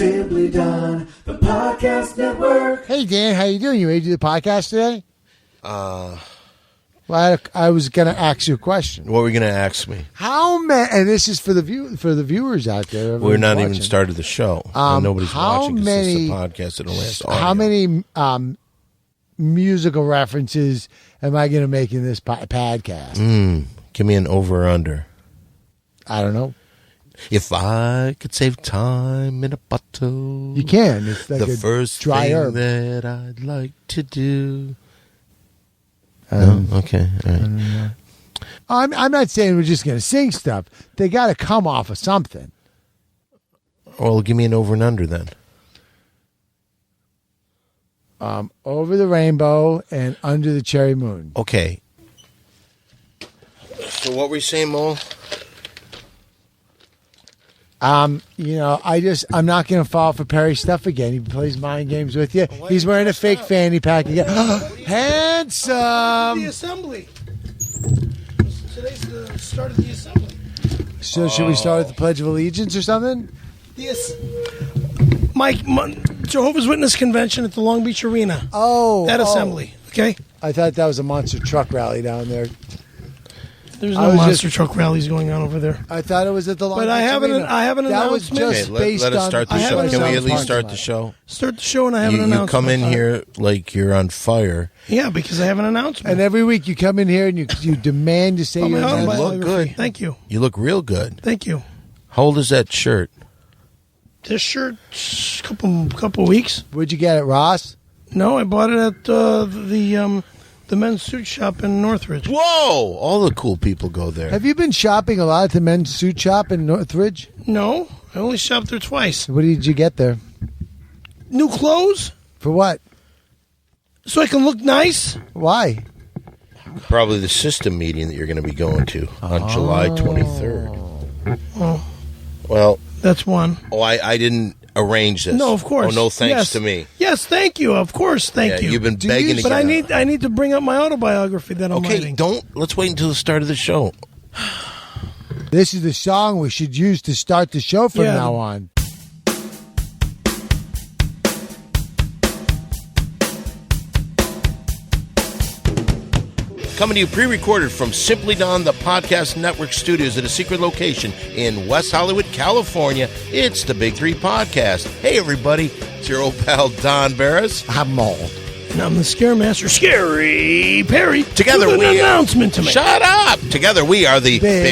Simply Done, the podcast network. Hey, Dan, how you doing? You ready to do the podcast today? Well, I was going to ask you a question. What were you going to ask me? How many? And this is for the viewers out there. We're not watching. even started the show. And nobody's watching because it's a podcast. It'll last audio. How many musical references am I going to make in this podcast? Give me an over or under. I don't know. If I could save time in a bottle, You can. It's like the a first dry thing herb. that I'd like to do. Um, No? Okay. All right. I'm not saying we're just going to sing stuff. They got to come off of something. Well, give me an over and under then. Over the rainbow and under the cherry moon. Okay. So what were you saying, Mo? I'm not going to fall for Perry's stuff again. He plays mind games with you. He's wearing a fake fanny pack again. Handsome. The assembly. Today's the start of the assembly. So should we start with the Pledge of Allegiance or something? Yes. Mike, Jehovah's Witness convention at the Long Beach Arena. That assembly. Okay. I thought that was a monster truck rally down there. There's no monster truck rallies going on over there. I thought it was at the Long But Beach I have Arena. an That was announcement. just Okay, based let us on. start the I show. have Can we an at least start parking the lot. show? Start the show and I have an You announcement. come in here like you're on fire. Yeah, because I have an announcement. And every week you come in here and you demand to say Oh, your my announcement. autobiography. look good. Thank you. You look real good. Thank you. How old is that shirt? This shirt, couple weeks. Where'd you get it, Ross? No, I bought it at the men's suit shop in Northridge. Whoa! All the cool people go there. Have you been shopping a lot at the men's suit shop in Northridge? No, I only shopped there twice. What did you get there? New clothes, For what? so I can look nice. Why? Probably the system meeting that you're going to be going to on July 23rd. Oh, Well, that's one. I didn't arrange this. No, of course. Oh, no thanks Yes. to me. Yes, thank you. Of course, thank you. You've been begging to But get I need to bring up my autobiography that I'm Okay, writing. let's wait until the start of the show. This is the song we should use to start the show from Yeah. now on. Coming to you pre-recorded from Simply Done, the Podcast Network studios at a secret location in West Hollywood, California. It's the Big Three Podcast. Hey, everybody. It's your old pal, Don Barris. I'm old. And I'm the Scaremaster, Scary Perry. Together with an we announcement to make. Shut up! Together we are the Big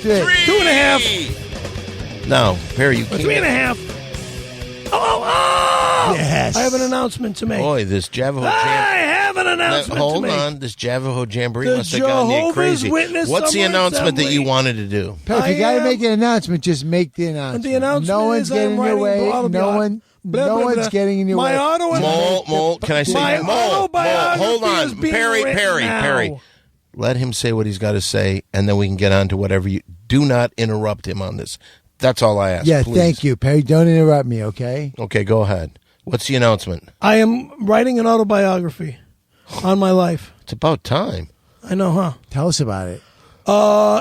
Three. Three. 2.5. Now, Perry, you Or can't. 3.5. Oh! Yes. I have an announcement to make. Boy, this Javaho I Jam. have an announcement to Hold make. on, this Javaho Jamboree The must have gotten you Jehovah's crazy. Witness What's the Summer announcement that you Assembly. wanted to do? Perry, if you I got to am- make an announcement, just make the announcement. The announcement no one's is getting I'm in your writing way. blah, blah, No blah. one. Blah, no blah, one's blah. getting in your My way. auto- Mole, can I say My Mole, autobiography hold on. is being Perry, written now. Perry. Let him say what he's got to say, and then we can get on to whatever you... Do not interrupt him on this. That's all I ask, Yeah, please. thank you, Perry. Don't interrupt me, okay? Okay, go ahead. What's the announcement? I am writing an autobiography on my life. It's about time. I know, huh? Tell us about it.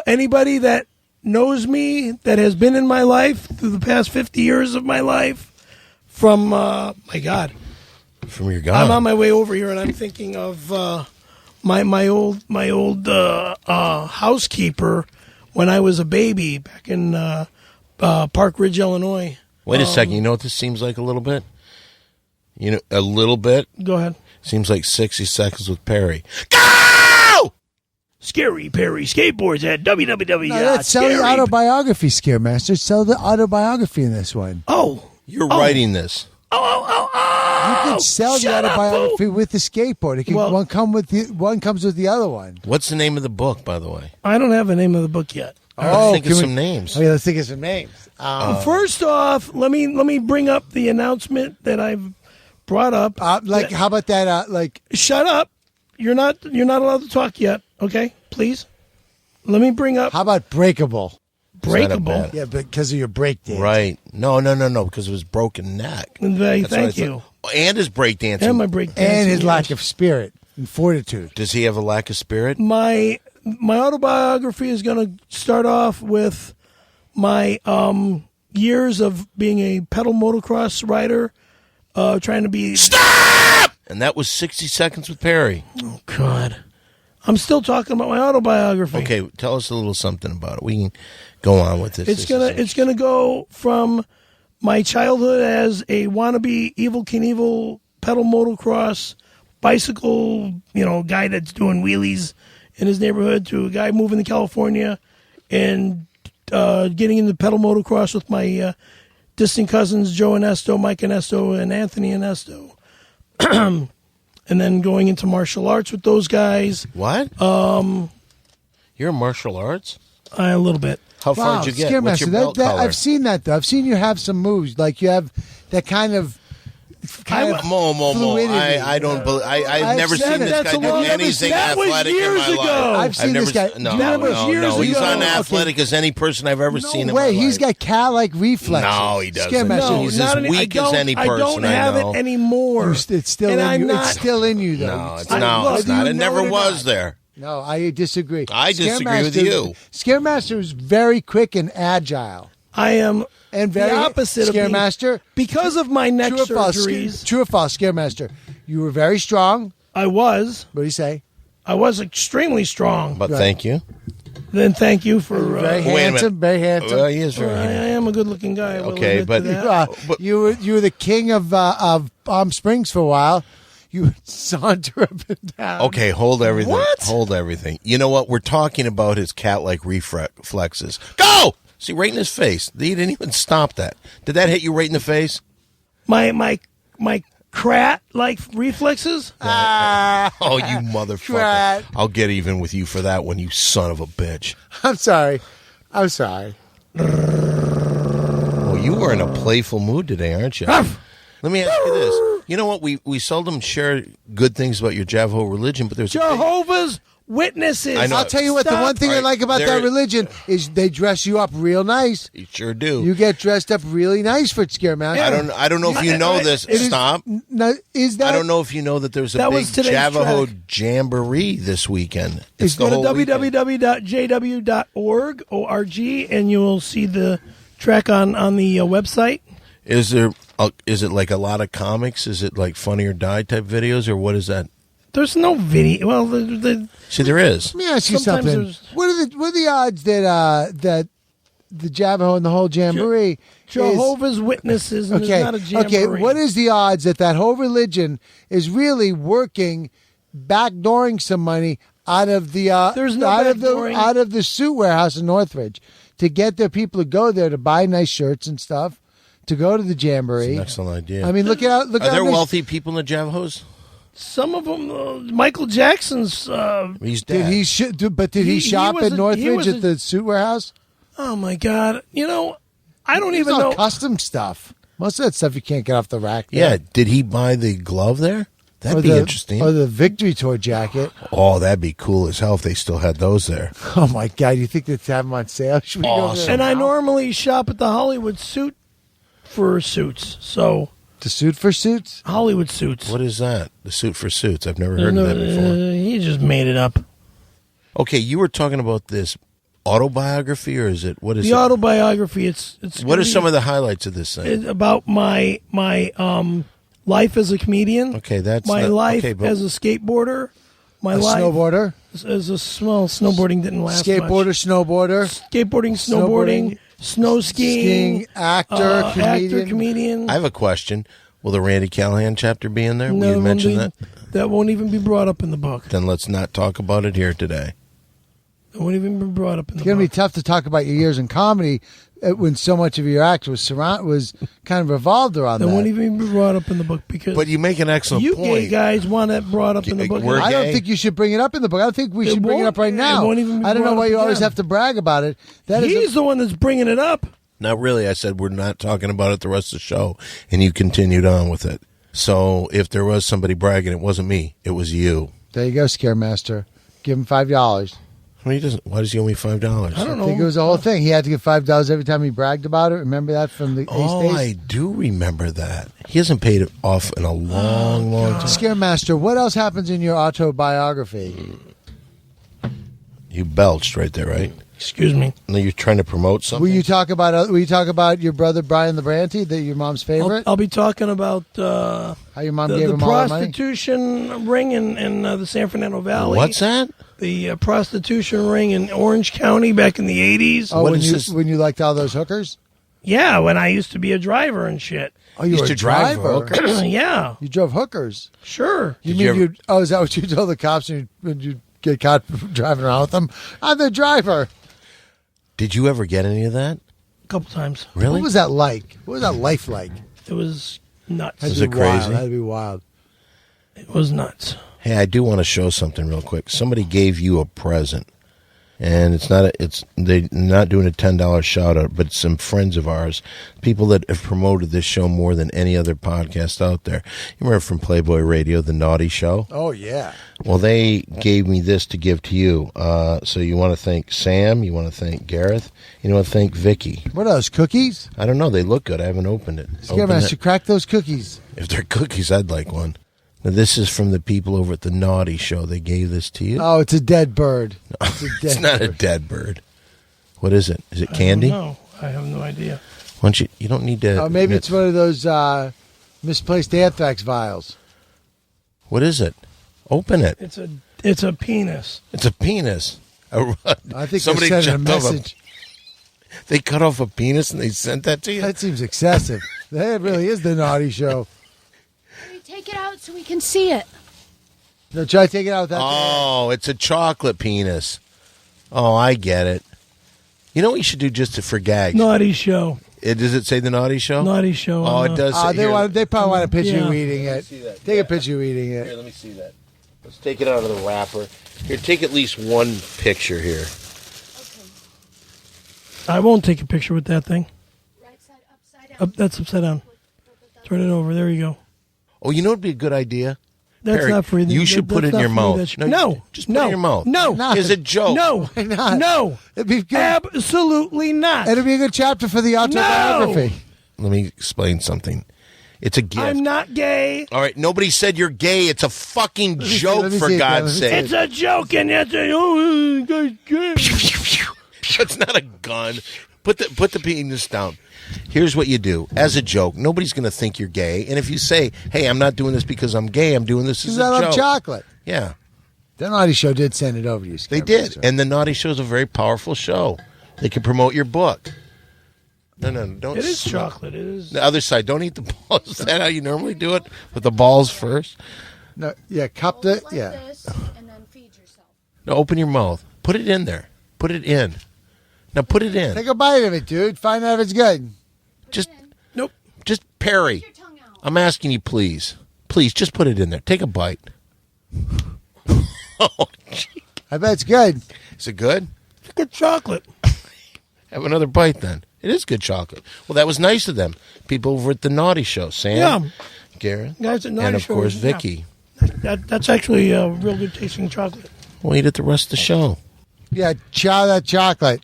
Anybody that knows me, that has been in my life through the past 50 years of my life, from, my God, From your God. I'm on my way over here and I'm thinking of my old housekeeper when I was a baby back in Park Ridge, Illinois. Wait a second. You know what this seems like a little bit? You know, a little bit? Go ahead. Seems like 60 seconds with Perry. Go! Scary Perry skateboards at www. No, let's sell the autobiography, Scaremaster. Sell the autobiography in this one. Oh. You're writing this. You can sell the shut up, autobiography with the skateboard. It can, Well- one comes with the other one. What's the name of the book, by the way? I don't have a name of the book yet. Let's think of can some names. Oh, yeah, let's think of some names. First off, let me bring up the announcement that I've brought up. How about that? Shut up. You're not allowed to talk yet. Okay, please. Let me bring up how about breakable? breakable. bad. Yeah, because of your break dance. Right. No, because of his broken neck. That's what I Thank you. thought. And his breakdancing. And my break And his lack of spirit and fortitude. Does he have a lack of spirit? My autobiography is going to start off with my years of being a pedal motocross rider, trying to be... Stop! And that was 60 Seconds with Perry. Oh, God. I'm still talking about my autobiography. Okay, tell us a little something about it. We can go on with this. It's gonna go from my childhood as a wannabe Evel Knievel pedal motocross bicycle, guy that's doing wheelies in his neighborhood to a guy moving to California and getting into pedal motocross with my distant cousins Joe Anesto, Mike Anesto, and Anthony Anesto. And then going into martial arts with those guys. What? You're in martial arts? A little bit. How far did you get? What's your Scaremaster, belt color? I've seen that, though. I've seen you have some moves. Like you have that kind of fluidity. I don't believe. I've never said seen it. this That's guy a do long- anything that was athletic in years my life. ago. I've seen never this guy. No, That was years He's ago. unathletic as any person I've ever seen in my life. He's got cat-like reflexes. No, he doesn't. Scaremaster, No, he's as weak as any person I don't have know. it anymore. It's still And in I'm you. not- It's still in you, though. No, it's I- not. look, It's not. you It know never it or was not? there. No, I disagree. I disagree with Scaremaster- you. Scaremaster is very quick and agile. I am And very the opposite of Scaremaster. because of my neck True or false? surgeries. True or false, Scaremaster? You were very strong. I was extremely strong. But thank you. Then thank you for. Very Wait a minute. handsome. Very handsome. Well, he is very I handsome. am a good-looking guy. I will Okay, admit to but- that. You were the king of Palm Springs for a while. You would saunter up and down. Okay, hold everything. What? Hold everything. You know what? We're talking about his cat-like reflexes. Go! See, right in his face. He didn't even stop that. Did that hit you right in the face? my crat-like reflexes. Oh, you motherfucker. Drat. I'll get even with you for that one, you son of a bitch. I'm sorry. I'm sorry. Well, you were in a playful mood today, aren't you? Let me ask you this. You know what? We seldom share good things about your Javaho religion, but there's a big- Jehovah's Witnesses. I know. I'll tell you what, the Stop. one thing I All right, like about there- that religion is they dress you up real nice. You sure do. You get dressed up really nice for Scaremaster. I don't know if you know this. It is- Stop. No, is that? I don't know if you know that there's a That big was today's Javaho track. jamboree this weekend. It's Go to whole weekend. www.jw.org, and you will see the track on the website. Is it like a lot of comics? Is it like Funny or Die type videos, or what is that? There's no video. Well, See, there is. Let me ask you Sometimes something. there's- What are the odds that the Javaho and the whole jamboree is- Jehovah's Witnesses, and Okay, it's not a jamboree. okay. What is the odds that whole religion is really working, backdooring some money out of the There's no backdooring. out of the suit warehouse in Northridge to get their people to go there to buy nice shirts and stuff, to go to the jamboree. It's an excellent idea. I mean, look Are how there much- wealthy people in the Javahos? Some of them, Michael Jackson's. He's Did dead. he did he He shop was at he Northridge was at the suit warehouse? Oh my God! I don't It's even all know. custom stuff. Most of that stuff you can't get off the rack. Yeah. there. Did he buy the glove there? That'd Or be the- interesting. Or the Victory Tour jacket. Oh, that'd be cool as hell if they still had those there. Oh my God! You think they'd have them on sale? Should we go Awesome. there And I now? normally shop at the Hollywood suit for suits. So The suit for suits. Hollywood suits. What is that? The suit for suits. I've never heard of that before. He just made it up. Okay, you were talking about this autobiography, or is it what is The it? autobiography. It's What are some of the highlights of this thing? it's about my life as a comedian. Okay, that's my not- life okay, but- as a skateboarder. My A life snowboarder, as a snowboarding didn't last skateboarder, much. snowboarder, Skateboarding, snowboarding, snow skiing, actor, comedian. comedian. I have a question. Will the Randy Callahan chapter be in there? Will No, you it won't mention be- that? That won't even be brought up in the book. Then let's not talk about it here today. It won't even be brought up in the It's going to be book. tough to talk about your years in comedy when so much of your act was kind of revolved around That that. won't even be brought up in the book because But you make an excellent you point. gay guys want that brought up in the book. We're I don't gay. think you should bring it up in the book. I don't think we It should bring it won't- up right it now. won't even be I don't know brought why up you always again. have to brag about it. That is He's the one that's bringing it up. Not really. I said we're not talking about it the rest of the show, and you continued on with it. So if there was somebody bragging, it wasn't me. It was you. there you go, Scaremaster. Give him $5. Well, he doesn't. Why does he owe me $5? I don't I know. think it was the whole thing. He had to give $5 every time he bragged about it. Remember that from the Oh, Ace I Days? do remember that. He hasn't paid it off in a long time. Scaremaster, what else happens in your autobiography? You belched right there, right? Excuse me. No, you're trying to promote something? Will you talk about your brother Brian Labranti, that your mom's favorite? I'll be talking about How your mom the gave him all the money? prostitution ring in the San Fernando Valley. What's that? The prostitution ring in Orange County back in the 80s. Oh, What when is you this? when you liked all those hookers? Yeah, when I used to be a driver and shit. Oh, you Used were to a drive driver. hookers? Yeah, You drove hookers. sure. You Did mean you ever- you? Oh, is that what you told the cops when you get caught driving around with them? I'm the driver. Did you ever get any of that? A couple times. Really? What was that like? What was that life like? It was nuts. Was That'd it be wild. crazy? That'd be wild. It was nuts. Hey, I do want to show something real quick. Somebody gave you a present, and they're not doing a $10 shout out, but some friends of ours, people that have promoted this show more than any other podcast out there. You remember from Playboy Radio, The Naughty Show? Oh yeah. Well, they gave me this to give to you. So you want to thank Sam, you want to thank Gareth, you want to thank Vicky. What are those cookies? I don't know. They look good. I haven't opened it. Open Scaremaster, it. crack those cookies. If they're cookies, I'd like one. Now, this is from the people over at The Naughty Show. They gave this to you. Oh, it's a dead bird. It's a dead It's not a bird. dead bird. What is it? Is it candy? No, I have no idea. Why don't you don't need to. Oh, maybe it's one of those misplaced anthrax vials. What is it? Open it. It's a penis. It's a penis. I think Somebody they're sending a chopped off message. They cut off a penis and they sent that to you? That seems excessive. That really is the Naughty Show. Take it out so we can see it. No, try to take it out with that. Oh, it's a chocolate penis. Oh, I get it. You know what you should do just for gags? Naughty show. Does it say The Naughty Show? Naughty show. Oh, it does say They probably want a picture of Yeah. you eating it. Take a picture of you eating Here, it. let me see that. Let's take it out of the wrapper. Here, take at least one picture here. I won't take a picture with that thing. Right side upside down. That's upside down. Turn it over. There you go. Oh, you know what would be a good idea? That's Perry, not for you. you should put it in your mouth. No, just put it in your mouth. No, Not. It's a joke. no, Why not? no. It'd be good. Absolutely not. It'd be a good chapter for the autobiography. Let me explain something. It's a gift. I'm not gay. All right, nobody said you're gay. It's a fucking me see- joke, let me for see it, God's let me see sake. It's a joke, and that's a guy's gay. It's not a gun. Put the penis down. Here's what you do. As a joke, nobody's going to think you're gay. And if you say, hey, I'm not doing this because I'm gay, I'm doing this as Because a I love joke. chocolate. Yeah, The Naughty Show did send it over to you. they did. And The Naughty Show is a very powerful show. They can promote your book. No, don't. It is smell- chocolate. It is. The other side, don't eat the balls. Is that how you normally do it? With the balls first? No, yeah, cup the Like yeah. this, and then feed yourself. No, open your mouth. Put it in there. Put it in. Now put it in. Take a bite of it, dude. Find out if it's good. Nope. Just Perry. Your tongue out. I'm asking you, please. Please, just put it in there. Take a bite. Oh, gee. I bet it's good. Is it good? It's good chocolate. Have another bite then. It is good chocolate. Well, that was nice of them. People over at The Naughty Show. Sam, Yeah. Garrett, Guys at Naughty and of Show, course, yeah. Vicky. That's actually a real good tasting chocolate. We'll eat it the rest of the show. Yeah, chow that chocolate.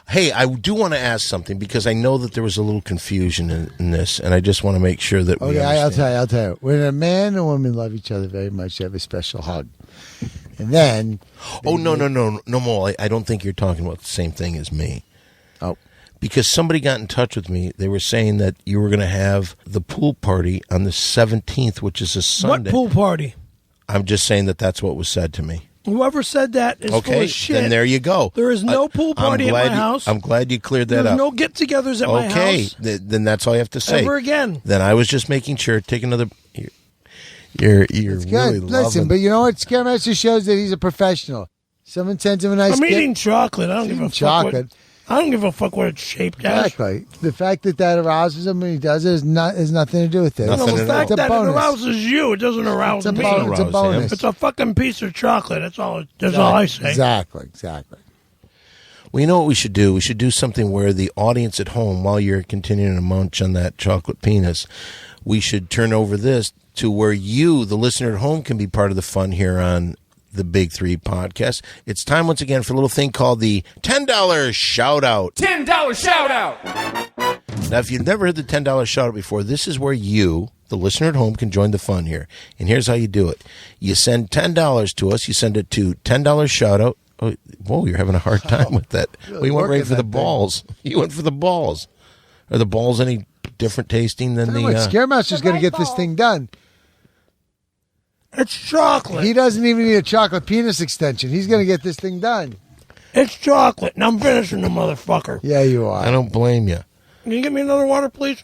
Hey, I do want to ask something because I know that there was a little confusion in this, and I just want to make sure that we Okay, I'll understand. tell you. When a man and a woman love each other very much, they have a special hug. And then... Oh, no, Mo. I don't think you're talking about the same thing as me. Oh. Because somebody got in touch with me. They were saying that you were going to have the pool party on the 17th, which is a Sunday. What pool party? I'm just saying that that's what was said to me. Whoever said that is full Okay, of shit. then there you go. There is no pool party at my house. I'm glad you cleared that There's up. no get-togethers at my Okay, house. then that's all you have to say. Ever again. Then I was just making sure. Take another. You're It's good. really Listen, loving. but you know what? Scaremaster shows that he's a professional. Someone sends him a nice I'm gift. eating chocolate. I don't give a fuck. chocolate. I don't give a fuck what it's shaped as. Exactly. The fact that arouses him when he does it has nothing to do with it. Nothing No, the at all. fact It's a that it bonus. arouses you, it doesn't arouse It's a me. bonus. It's a Arouse him. bonus. It's a fucking piece of chocolate. That's all. That's all I say. Exactly. Well, you know what we should do? We should do something where the audience at home, while you're continuing to munch on that chocolate penis, we should turn over this to where you, the listener at home, can be part of the fun here on the Big Three podcast. It's time once again for a little thing called the $10 shout out. $10 shout out. Now, if you've never heard the $10 shout out before, this is where you, the listener at home, can join the fun here. And here's how you do it. You send $10 to us. You send it to $10 shout out Oh, whoa, you're having a hard time with that. Really Well, you went right working for the that thing. balls. You went for the balls. Are the balls any different tasting than Tell you the... what, Scaremaster's The going to right get this ball. thing done. It's chocolate. He doesn't even need a chocolate penis extension. He's going to get this thing done. It's chocolate. Now I'm finishing the motherfucker. Yeah, you are. I don't blame you. Can you get me another water, please?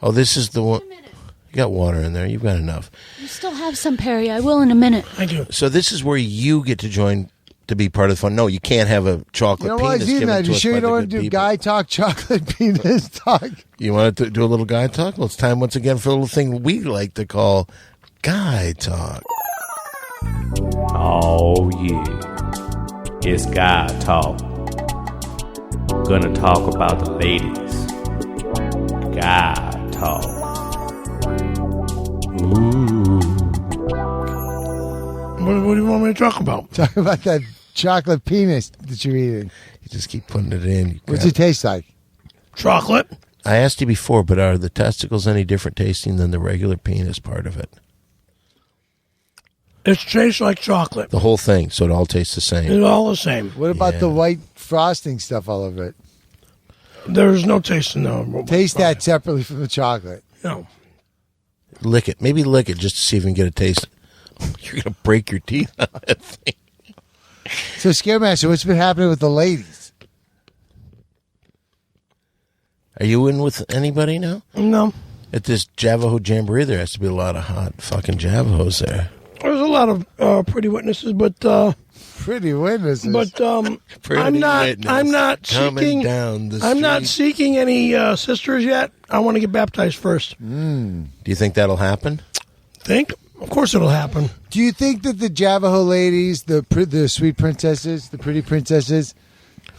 Oh, this is the one... In a minute. You got water in there. You've got enough. You still have some, Perry. I will in a minute. Thank you. So this is where you get to join to be part of the fun. No, you can't have a chocolate You know why penis he's eating given that? to You us sure by you the don't want good to do people. guy talk, chocolate penis talk? You want to do a little guy talk? Well, it's time once again for a little thing we like to call guy talk. Oh yeah, it's guy talk. Gonna talk about the ladies. Guy talk. What do you want me to talk about? Talk about that chocolate penis that you're eating. You just keep putting it in. You What's grab- it taste like? Chocolate. I asked you before, but are the testicles any different tasting than the regular penis part of it? It tastes like chocolate. The whole thing, so it all tastes the same. It's all the same. What about the Yeah. white frosting stuff all over it? There's no taste in the Taste that separately from the chocolate. No. Lick it. Maybe lick it just to see if you can get a taste. You're going to break your teeth on that thing. So, Scaremaster, what's been happening with the ladies? Are you in with anybody now? No. At this Javaho Jamboree, there has to be a lot of hot fucking Javahos there. There's a lot of pretty witnesses, but Pretty witnesses. Pretty I'm not. witness I'm not coming seeking. down the I'm not street. seeking any sisters yet. I want to get baptized first. Do you think that'll happen? Think? Of course it'll happen. Do you think that the Javaho ladies, the sweet princesses, the pretty princesses,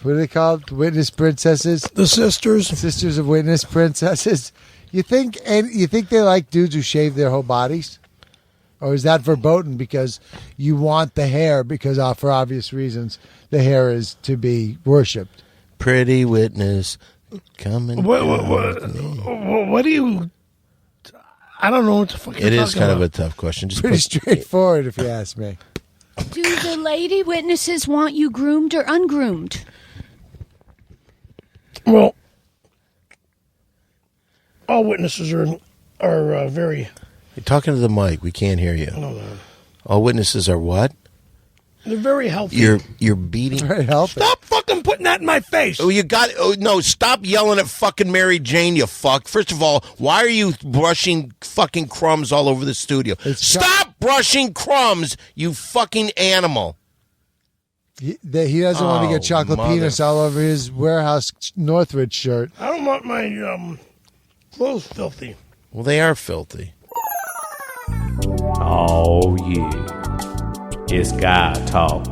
what are they called? Witness princesses? The sisters. Sisters of witness princesses. You think they like dudes who shave their whole bodies? Or is that verboten because you want the hair because for obvious reasons the hair is to be worshipped? Pretty witness coming What, down what, with me. what do you? I don't know what the fuck. It is kind of a tough question. Just Pretty put- straightforward if you ask me. Do the lady witnesses want you groomed or ungroomed? Well. All witnesses are very. You're talking to the mic. We can't hear you. All witnesses are what? They're very healthy. You're beating. Very healthy. Stop fucking putting that in my face. Oh, you got. Oh no! Stop yelling at fucking Mary Jane, you fuck. First of all, why are you brushing fucking crumbs all over the studio? Stop brushing crumbs, you fucking animal. He doesn't want to get chocolate penis all over his warehouse Northridge shirt. I don't want my clothes filthy. Well, they are filthy. Oh yeah, it's guy talk.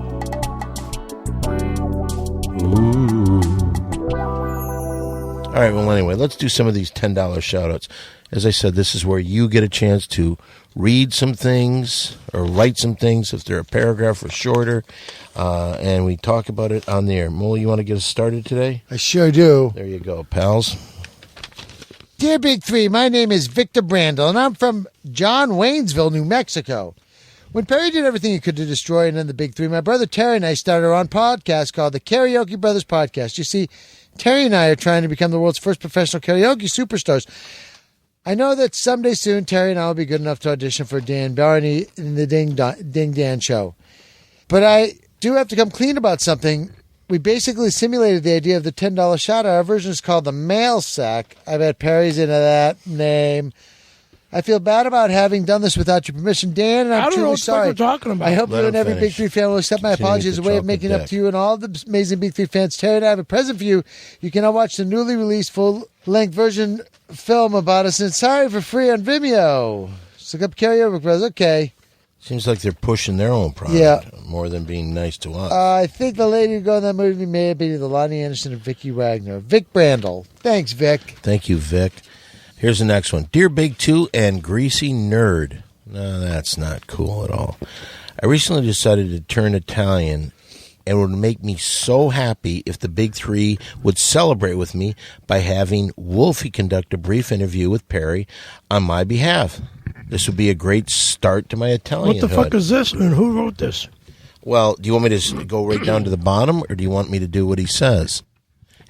All right, well, anyway, let's do some of these $10 shout-outs. As I said, this is where you get a chance to read some things or write some things if they're a paragraph or shorter, and we talk about it on the air. Mo, you want to get us started today? I sure do. There you go, pals. Dear Big Three, my name is Victor Brandel, and I'm from John Waynesville, New Mexico. When Perry did everything he could to destroy and end the Big Three, my brother Terry and I started our own podcast called the Karaoke Brothers Podcast. You see, Terry and I are trying to become the world's first professional karaoke superstars. I know that someday soon, Terry and I will be good enough to audition for Dan Barney in the Ding Dan Show. But I do have to come clean about something. We basically simulated the idea of the $10 shot. Our version is called the mail sack. I've had Perry's into that name. I feel bad about having done this without your permission, Dan, and I I'm don't know truly what the fuck sorry. we're talking about. I hope Let you him and every finish. Big Three fan will accept my Continue apologies as with a way the of making chocolate up to you and all the amazing Big Three fans. Terry and I have a present for you. You can now watch the newly released full-length version film about us, and it's sorry for free on Vimeo. Just look up Karaoke Brothers. Okay. Seems like they're pushing their own product Yeah. more than being nice to us. I think the lady who go in that movie may have been the Lonnie Anderson and Vicky Wagner. Vic Brandel. Thanks, Vic. Thank you, Vic. Here's the next one. Dear Big Two and Greasy Nerd. No, that's not cool at all. I recently decided to turn Italian, and it would make me so happy if the Big Three would celebrate with me by having Wolfie conduct a brief interview with Perry on my behalf. This would be a great start to my Italian. What the fuck is this and who wrote this? Well, do you want me to go right down to the bottom, or do you want me to do what he says?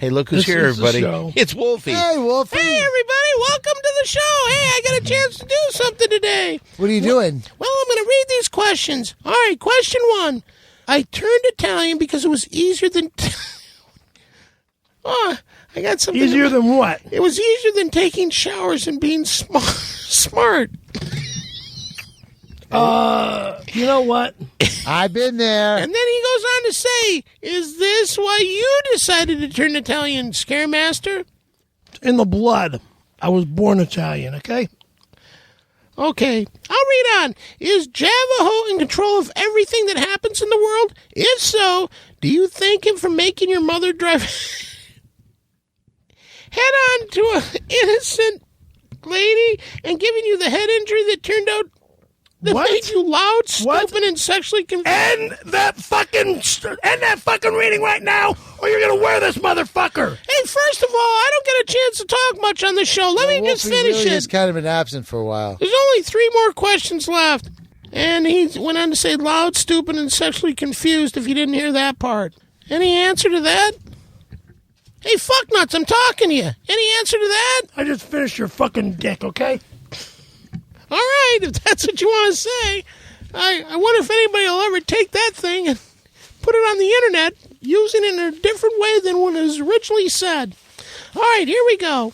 Hey, look who's here, is the everybody. show. It's Wolfie. Hey, Wolfie. Hey, everybody. Welcome to the show. Hey, I got a chance to do something today. What are you doing? Well, I'm going to read these questions. All right, question 1. I turned Italian because it was easier than... oh, I got something... Easier than what? It was easier than taking showers and being smart. You know what? I've been there. And then he goes on to say, is this why you decided to turn Italian, Scaremaster? In the blood. I was born Italian, okay? Okay, I'll read on. Is Javaho in control of everything that happens in the world? If so, do you thank him for making your mother drive head on to an innocent lady and giving you the head injury that turned out that What? made you loud, What? stupid, and sexually confused? End that fucking reading right now, or you're gonna wear this motherfucker. Hey, first of all, I don't get a chance to talk much on the show. Let me just Wolfie finish really it. has kind of been absent for a while. There's only 3 more questions left. And he went on to say loud, stupid, and sexually confused if you didn't hear that part. Any answer to that? Hey, fucknuts, I'm talking to you. Any answer to that? I just finished your fucking dick, okay? All right, if that's what you want to say. I wonder if anybody will ever take that thing and put it on the internet using it in a different way than what it was originally said. All right, here we go.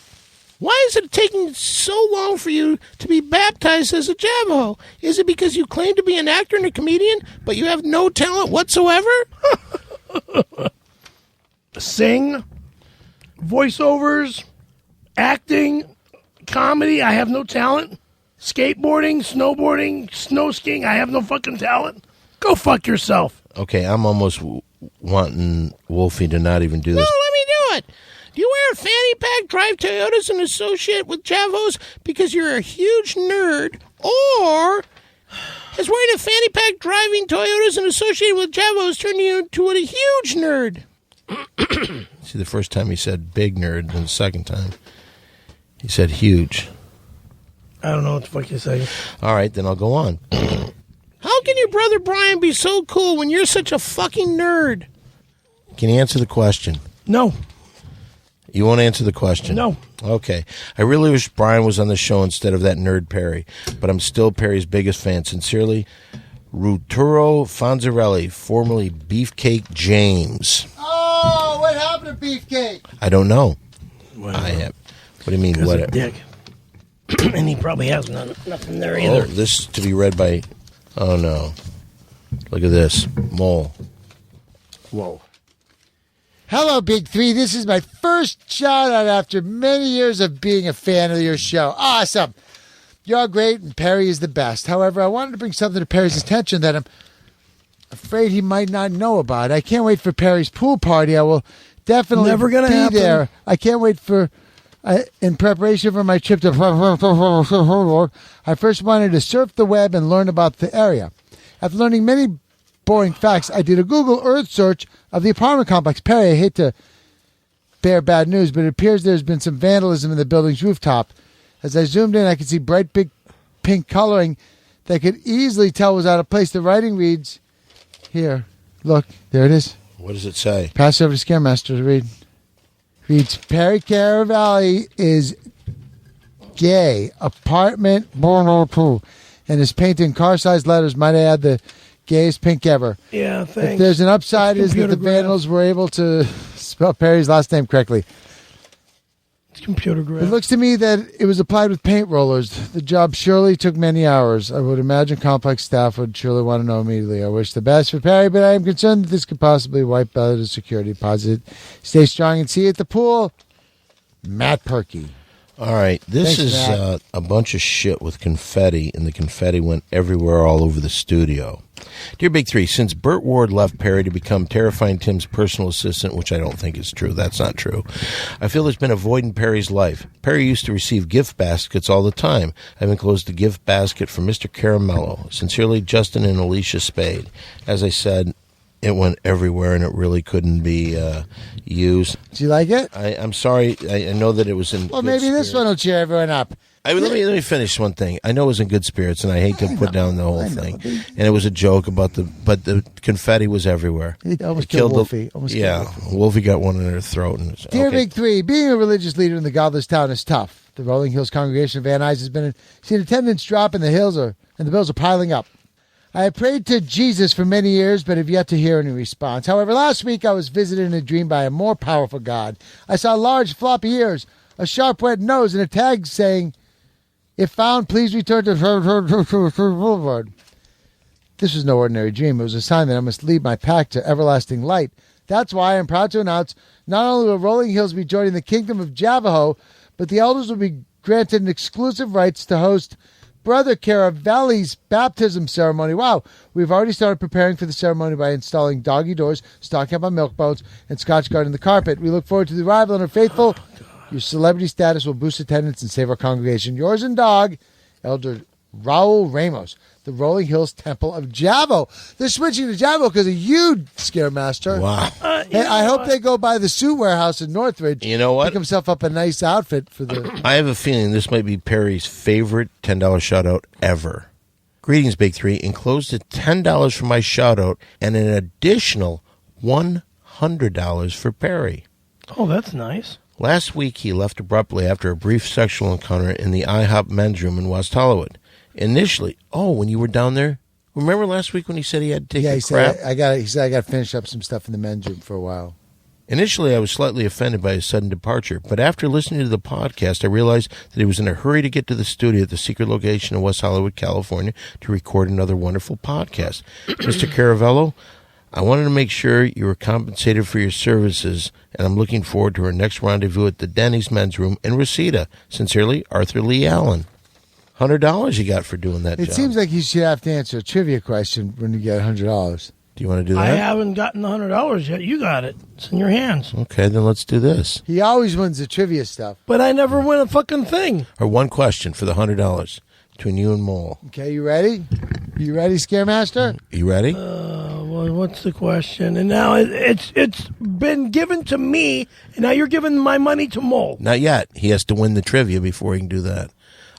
Why is it taking so long for you to be baptized as a Javaho? Is it because you claim to be an actor and a comedian, but you have no talent whatsoever? Sing, voiceovers, acting, comedy, I have no talent. Skateboarding, snowboarding, snow skiing, I have no fucking talent. Go fuck yourself. Okay, I'm almost wanting Wolfie to not even do No, this. let me do it. Do you wear a fanny pack, drive Toyotas, and associate with Javos because you're a huge nerd? Or has wearing a fanny pack, driving Toyotas, and associated with Javos turned you into a huge nerd? See, the first time he said big nerd, and the second time he said huge. I don't know what the fuck you're saying. All right, then I'll go on. How can your brother Brian be so cool when you're such a fucking nerd? Can you answer the question? No. You won't answer the question? No. Okay. I really wish Brian was on the show instead of that nerd Perry, but I'm still Perry's biggest fan. Sincerely, Ruturo Fonzarelli, formerly Beefcake James. Oh, what happened to Beefcake? I don't know. Well, I have. What do you mean? because What? of dick. And he probably has nothing there Oh, either. this is to be read by. Oh no! Look at this mole. Whoa. Hello, Big Three. This is my first shout out after many years of being a fan of your show. Awesome. You're great and Perry is the best. However, I wanted to bring something to Perry's attention that I'm afraid he might not know about. I can't wait for Perry's pool party. I will definitely Never gonna be happen. there. I can't wait for... in preparation for my trip to... I first wanted to surf the web and learn about the area. After learning many boring facts, I did a Google Earth search of the apartment complex. Perry, I hate to bear bad news, but it appears there's been some vandalism in the building's rooftop. As I zoomed in, I could see bright big pink coloring that I could easily tell was out of place. The writing reads... Here, look, there it is. What does it say? Pass it over to Scaremaster to read. Reads, Perry Caravalli is gay. Apartment, and is painted in car-sized letters. Might I add the gayest pink ever. Yeah, thanks. If there's an upside, It's is that the computer vandals were able to spell Perry's last name correctly. It's computer It graph. looks to me that it was applied with paint rollers. The job surely took many hours. I would imagine complex staff would surely want to know immediately. I wish the best for Perry, but I am concerned that this could possibly wipe out his security deposit. Stay strong and see you at the pool. Matt Perky. All right, this Thanks, is Matt. a bunch of shit with confetti, and the confetti went everywhere all over the studio. Dear Big Three, since Burt Ward left Perry to become Terrifying Tim's personal assistant, which I don't think is true, that's not true, I feel there's been a void in Perry's life. Perry used to receive gift baskets all the time. I have enclosed a gift basket for Mr. Caramello. Sincerely, Justin and Alicia Spade. As I said, it went everywhere, and it really couldn't be used. Do you like it? I'm sorry. I know that it was in. Well, good maybe this spirit. one will cheer everyone up. Let me finish one thing. I know it was in good spirits, and I hate to put down the whole thing. And it was a joke but the confetti was everywhere. It almost It killed Wolfie. Wolfie. Wolfie got one in her throat. And Dear Big Three, being a religious leader in the godless town is tough. The Rolling Hills congregation of Van Nuys has seen attendance drop, and the bills are piling up. I have prayed to Jesus for many years, but have yet to hear any response. However, last week I was visited in a dream by a more powerful God. I saw large floppy ears, a sharp red nose, and a tag saying, "If found, please return to Boulevard." This was no ordinary dream. It was a sign that I must lead my pack to everlasting light. That's why I'm proud to announce not only will Rolling Hills be joining the Kingdom of Javaho, but the elders will be granted exclusive rights to host Brother Caravali's baptism ceremony. Wow. We've already started preparing for the ceremony by installing doggy doors, stocking up on milk boats, and Scotch guarding the carpet. We look forward to the arrival and are faithful. Your celebrity status will boost attendance and save our congregation. Yours and dog, Elder Raul Ramos, the Rolling Hills Temple of Javo. They're switching to Javo because of you, Scaremaster. Wow. Hey, I hope they go by the suit warehouse in Northridge. You know what? Pick himself up a nice outfit for the... I have a feeling this might be Perry's favorite $10 shout-out ever. Greetings, Big Three. Enclosed at $10 for my shout-out and an additional $100 for Perry. Oh, that's nice. Last week, he left abruptly after a brief sexual encounter in the IHOP men's room in West Hollywood. Initially, when you were down there, remember last week when he said he had to take a crap? He said I got to finish up some stuff in the men's room for a while. Initially, I was slightly offended by his sudden departure, but after listening to the podcast, I realized that he was in a hurry to get to the studio at the secret location in West Hollywood, California, to record another wonderful podcast. Mr. Caravello, I wanted to make sure you were compensated for your services, and I'm looking forward to our next rendezvous at the Denny's men's room in Reseda. Sincerely, Arthur Lee Allen. $100 you got for doing that job. It seems like you should have to answer a trivia question when you get $100. Do you want to do that? I haven't gotten the $100 yet. You got it. It's in your hands. Okay, then let's do this. He always wins the trivia stuff. But I never win a fucking thing. Or one question for the $100 between you and Mole. Okay, you ready? You ready, Scaremaster? You ready? Well, what's the question? And now it's been given to me, and now you're giving my money to Mole. Not yet. He has to win the trivia before he can do that.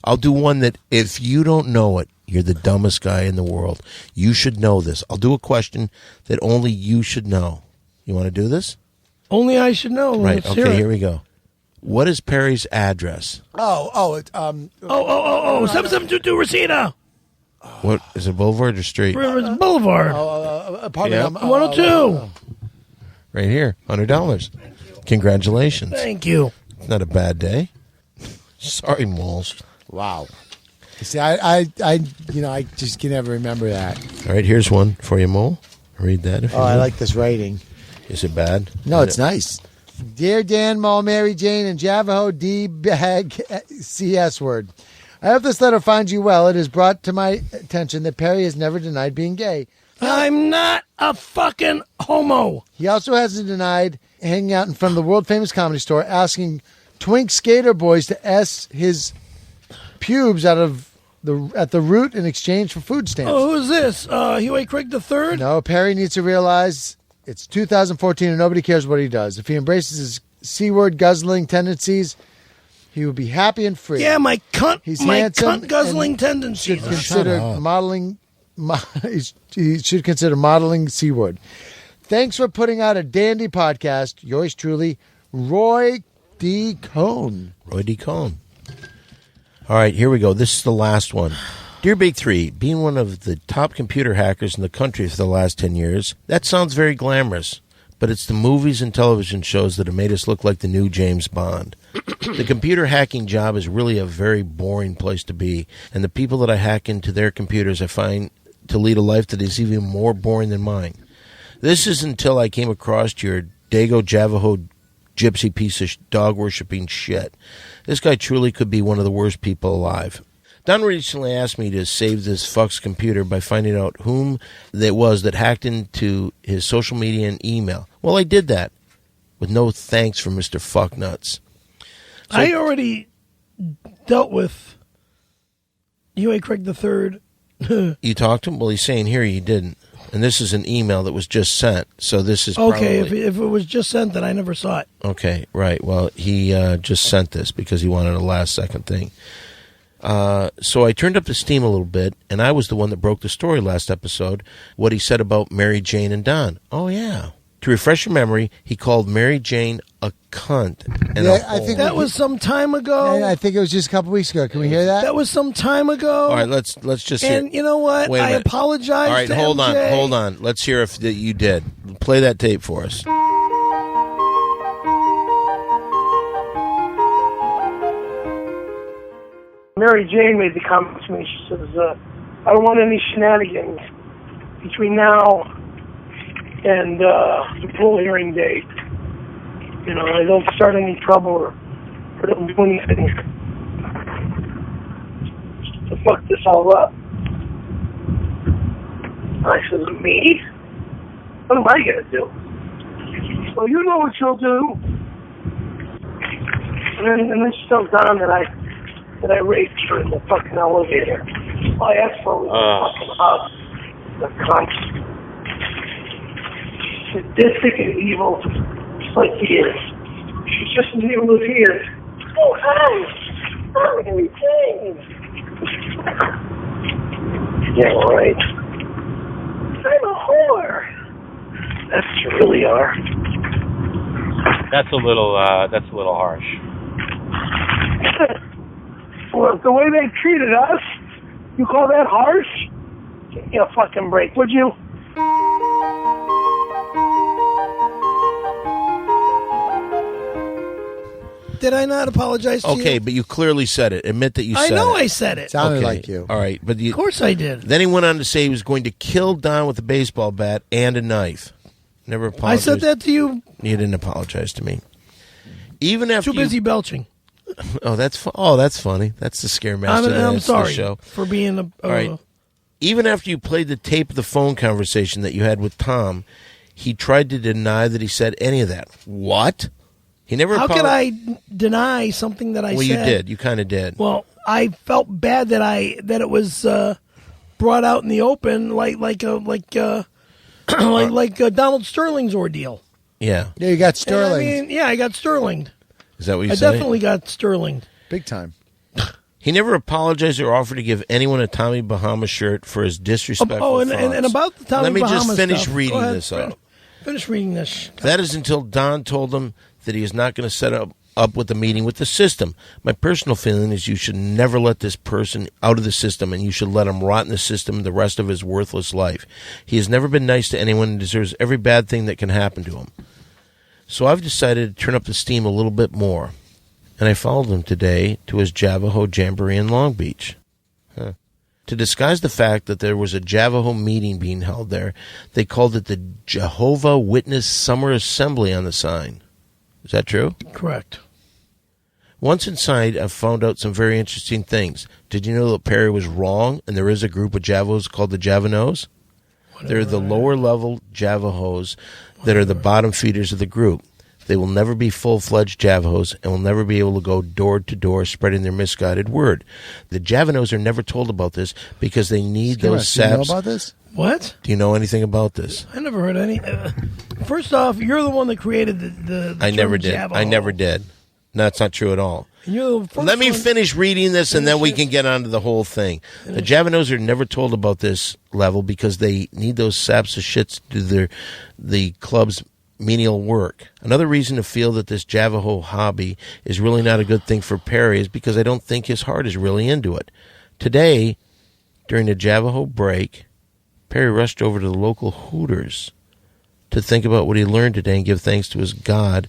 I'll do one that if you don't know it, you're the dumbest guy in the world. You should know this. I'll do a question that only you should know. You want to do this? Only I should know. Right. Let's hear Okay, it. here we go. What is Perry's address? It's 7722 Reseda. What is it, Boulevard or Street? Rivers Boulevard. apartment. Yeah. 102. Right here, $100. Congratulations. Thank you. It's not a bad day. Sorry, Moles. Wow. See, I just can never remember that. All right, here's one for you, Mole. Read that if you Oh, I will. like this writing. Is it bad? No, it's nice. Dear Dan, Mole, Mary Jane, and Javaho D-Bag CS word. I hope this letter finds you well. It has brought to my attention that Perry has never denied being gay. I'm not a fucking homo. He also hasn't denied hanging out in front of the world-famous Comedy Store asking twink skater boys to S his pubes at the root in exchange for food stamps. Oh, who's this? Huey Craig III? No, Perry needs to realize it's 2014 and nobody cares what he does. If he embraces his C-word guzzling tendencies, he will be happy and free. Yeah, my He's cunt handsome guzzling and tendencies. Should consider modeling. He should consider modeling C-word. Thanks for putting out a dandy podcast. Yours truly, Roy D. Cohn. Roy D. Cohn. All right, here we go. This is the last one. Dear Big Three, being one of the top computer hackers in the country for the last 10 years, that sounds very glamorous, but it's the movies and television shows that have made us look like the new James Bond. The computer hacking job is really a very boring place to be, and the people that I hack into their computers I find to lead a life that is even more boring than mine. This is until I came across your Dago Javaho gypsy piece of dog-worshipping shit. This guy truly could be one of the worst people alive. Don recently asked me to save this fuck's computer by finding out whom it was that hacked into his social media and email. Well, I did that, with no thanks from Mr. Fucknuts. So, I already dealt with Huey Craig III. You talked to him? Well, he's saying here you didn't. And this is an email that was just sent, so this is Okay, probably... if it was just sent, then I never saw it. Okay, right. Well, he just sent this because he wanted a last-second thing. So I turned up the steam a little bit, and I was the one that broke the story last episode, what he said about Mary Jane and Don. Oh, yeah. To refresh your memory, he called Mary Jane a cunt. And Yeah, I think That was some time ago. And I think it was just a couple weeks ago. Can we hear that? That was some time ago. All right, let's just hear. And you know what? Wait a I minute. apologize. All right, to hold MJ. on. Let's hear if that you did. Play that tape for us. Mary Jane made the comment to me. She says, I don't want any shenanigans between now and the parole hearing date. You know, I don't start any trouble or don't do anything to fuck this all up. I said, me? What am I going to do? Well, you know what you'll do. And then she tells Don that I raped her in the fucking elevator. All I asked for was a fucking hug. The cunt. Sadistic and evil, just like he is. She's just as evil as he is. Oh, hi. I'm Mary Jane. Yeah, right. I'm a whore. That's what you really are. That's a little harsh. Well, the way they treated us, you call that harsh? Give me a fucking break, would you? Did I not apologize to you? Okay, but you clearly said it. Admit that you said it. I know I said it. Sounded Okay. like you. All right, but Of course I did. then he went on to say he was going to kill Don with a baseball bat and a knife. Never I apologized. said that to you. You didn't apologize to me. Even after Too busy belching. that's funny. That's the Scaremaster. I'm That's the sorry show. for being a. All right. Even after you played the tape of the phone conversation that you had with Tom, he tried to deny that he said any of that. What? He never. How could I deny something that I Well, said? you did. You kind of did. Well, I felt bad that it was brought out in the open, like a Donald Sterling's ordeal. Yeah. Yeah, you got And Sterling. I got Sterlinged. Is that what you I said? definitely got Sterlinged. Big time. He never apologized or offered to give anyone a Tommy Bahama shirt for his disrespectful Oh, and thoughts. about the Tommy Let me Bahama just finish stuff. reading Go ahead, this out. Finish reading this. That is until Don told him that he is not going to set up with the meeting with the system. My personal feeling is you should never let this person out of the system, and you should let him rot in the system the rest of his worthless life. He has never been nice to anyone and deserves every bad thing that can happen to him. So I've decided to turn up the steam a little bit more, and I followed him today to his Javaho Jamboree in Long Beach. To disguise the fact that there was a Javaho meeting being held there, they called it the Jehovah Witness Summer Assembly on the sign. Is that true? Correct. Once inside, I've found out some very interesting things. Did you know that Perry was wrong, and there is a group of Javos called the Javanos? They're the lower-level Javajos that are the bottom feeders of the group. They will never be full-fledged Javajos and will never be able to go door-to-door spreading their misguided word. The Javanos are never told about this because they need those Do you know saps. about this? What? Do you know anything about this? I never heard any. First off, you're the one that created the I never term did. Javaho. I never did. No, that's not true at all. And you're the first Let me one- finish reading this, and then we can get on to the whole thing. The Javanos are never told about this level because they need those saps of shits to do the club's menial work. Another reason to feel that this Javaho hobby is really not a good thing for Perry is because I don't think his heart is really into it. Today, during the Javaho break, Perry rushed over to the local Hooters to think about what he learned today and give thanks to his God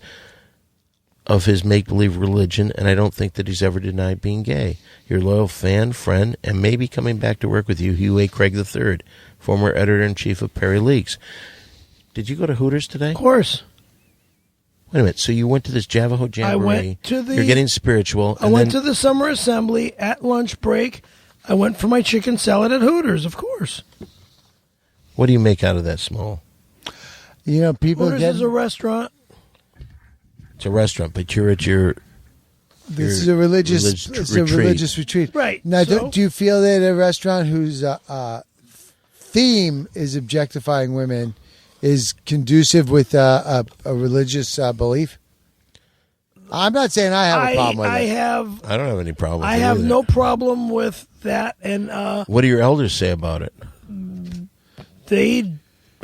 of his make-believe religion, and I don't think that he's ever denied being gay. Your loyal fan, friend, and maybe coming back to work with you, Hugh A. Craig III, former editor-in-chief of Perry Leaks. Did you go to Hooters today? Of course. Wait a minute. So you went to this Javaho Jamboree. I went to the. You're getting spiritual. I went to the summer assembly at lunch break. I went for my chicken salad at Hooters, of course. What do you make out of that, Small? You know, people Hooters get. is a restaurant. It's a restaurant, but you're at your... This is a religious retreat. Right, Now, so- do you feel that a restaurant whose theme is objectifying women is conducive with a religious belief? I'm not saying I have a problem with it. I don't have any problem with it I have either. no problem with that. And What do your elders say about it?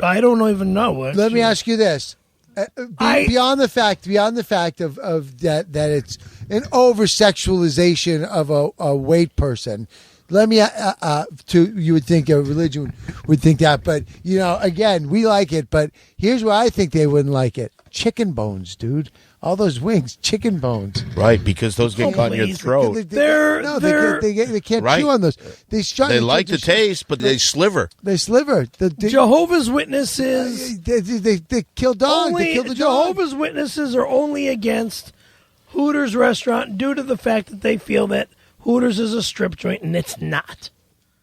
I don't even know. Let me ask you this. Beyond the fact of that it's an over sexualization of a weight person. Let me you would think a religion would think that, but again, we like it. But here's why I think they wouldn't like it: chicken bones, dude. All those wings, chicken bones. Right, because those get caught in your throat. They can't chew on those. They like the taste, but they sliver. They sliver. Jehovah's Witnesses. They kill dogs. They kill the Jehovah's Witnesses are only against Hooters restaurant due to the fact that they feel that Hooters is a strip joint, and it's not.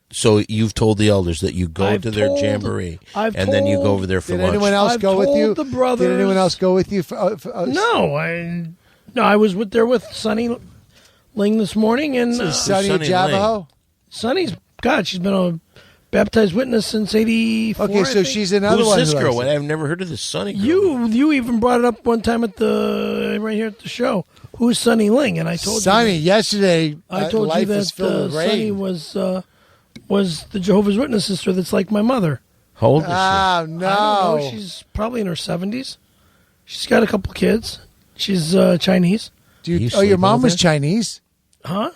So you've told the elders that you go to their jamboree, and then you go over there for lunch. Did anyone else go with you? Did anyone else go with you? No, I was there with Sonny Ling this morning, and Sonny Javaho. Sonny's she's been a baptized witness since '84. Okay, so she's another Who's one. this girl? I've never heard of this Sonny girl. You even brought it up one time right here at the show. Who's Sonny Ling? And I told Sonny yesterday. I told you that Sonny was the Jehovah's Witness sister that's like my mother. How old is she? No. I don't know. She's probably in her 70s. She's got a couple kids. She's Chinese. Your mom was Chinese? Huh?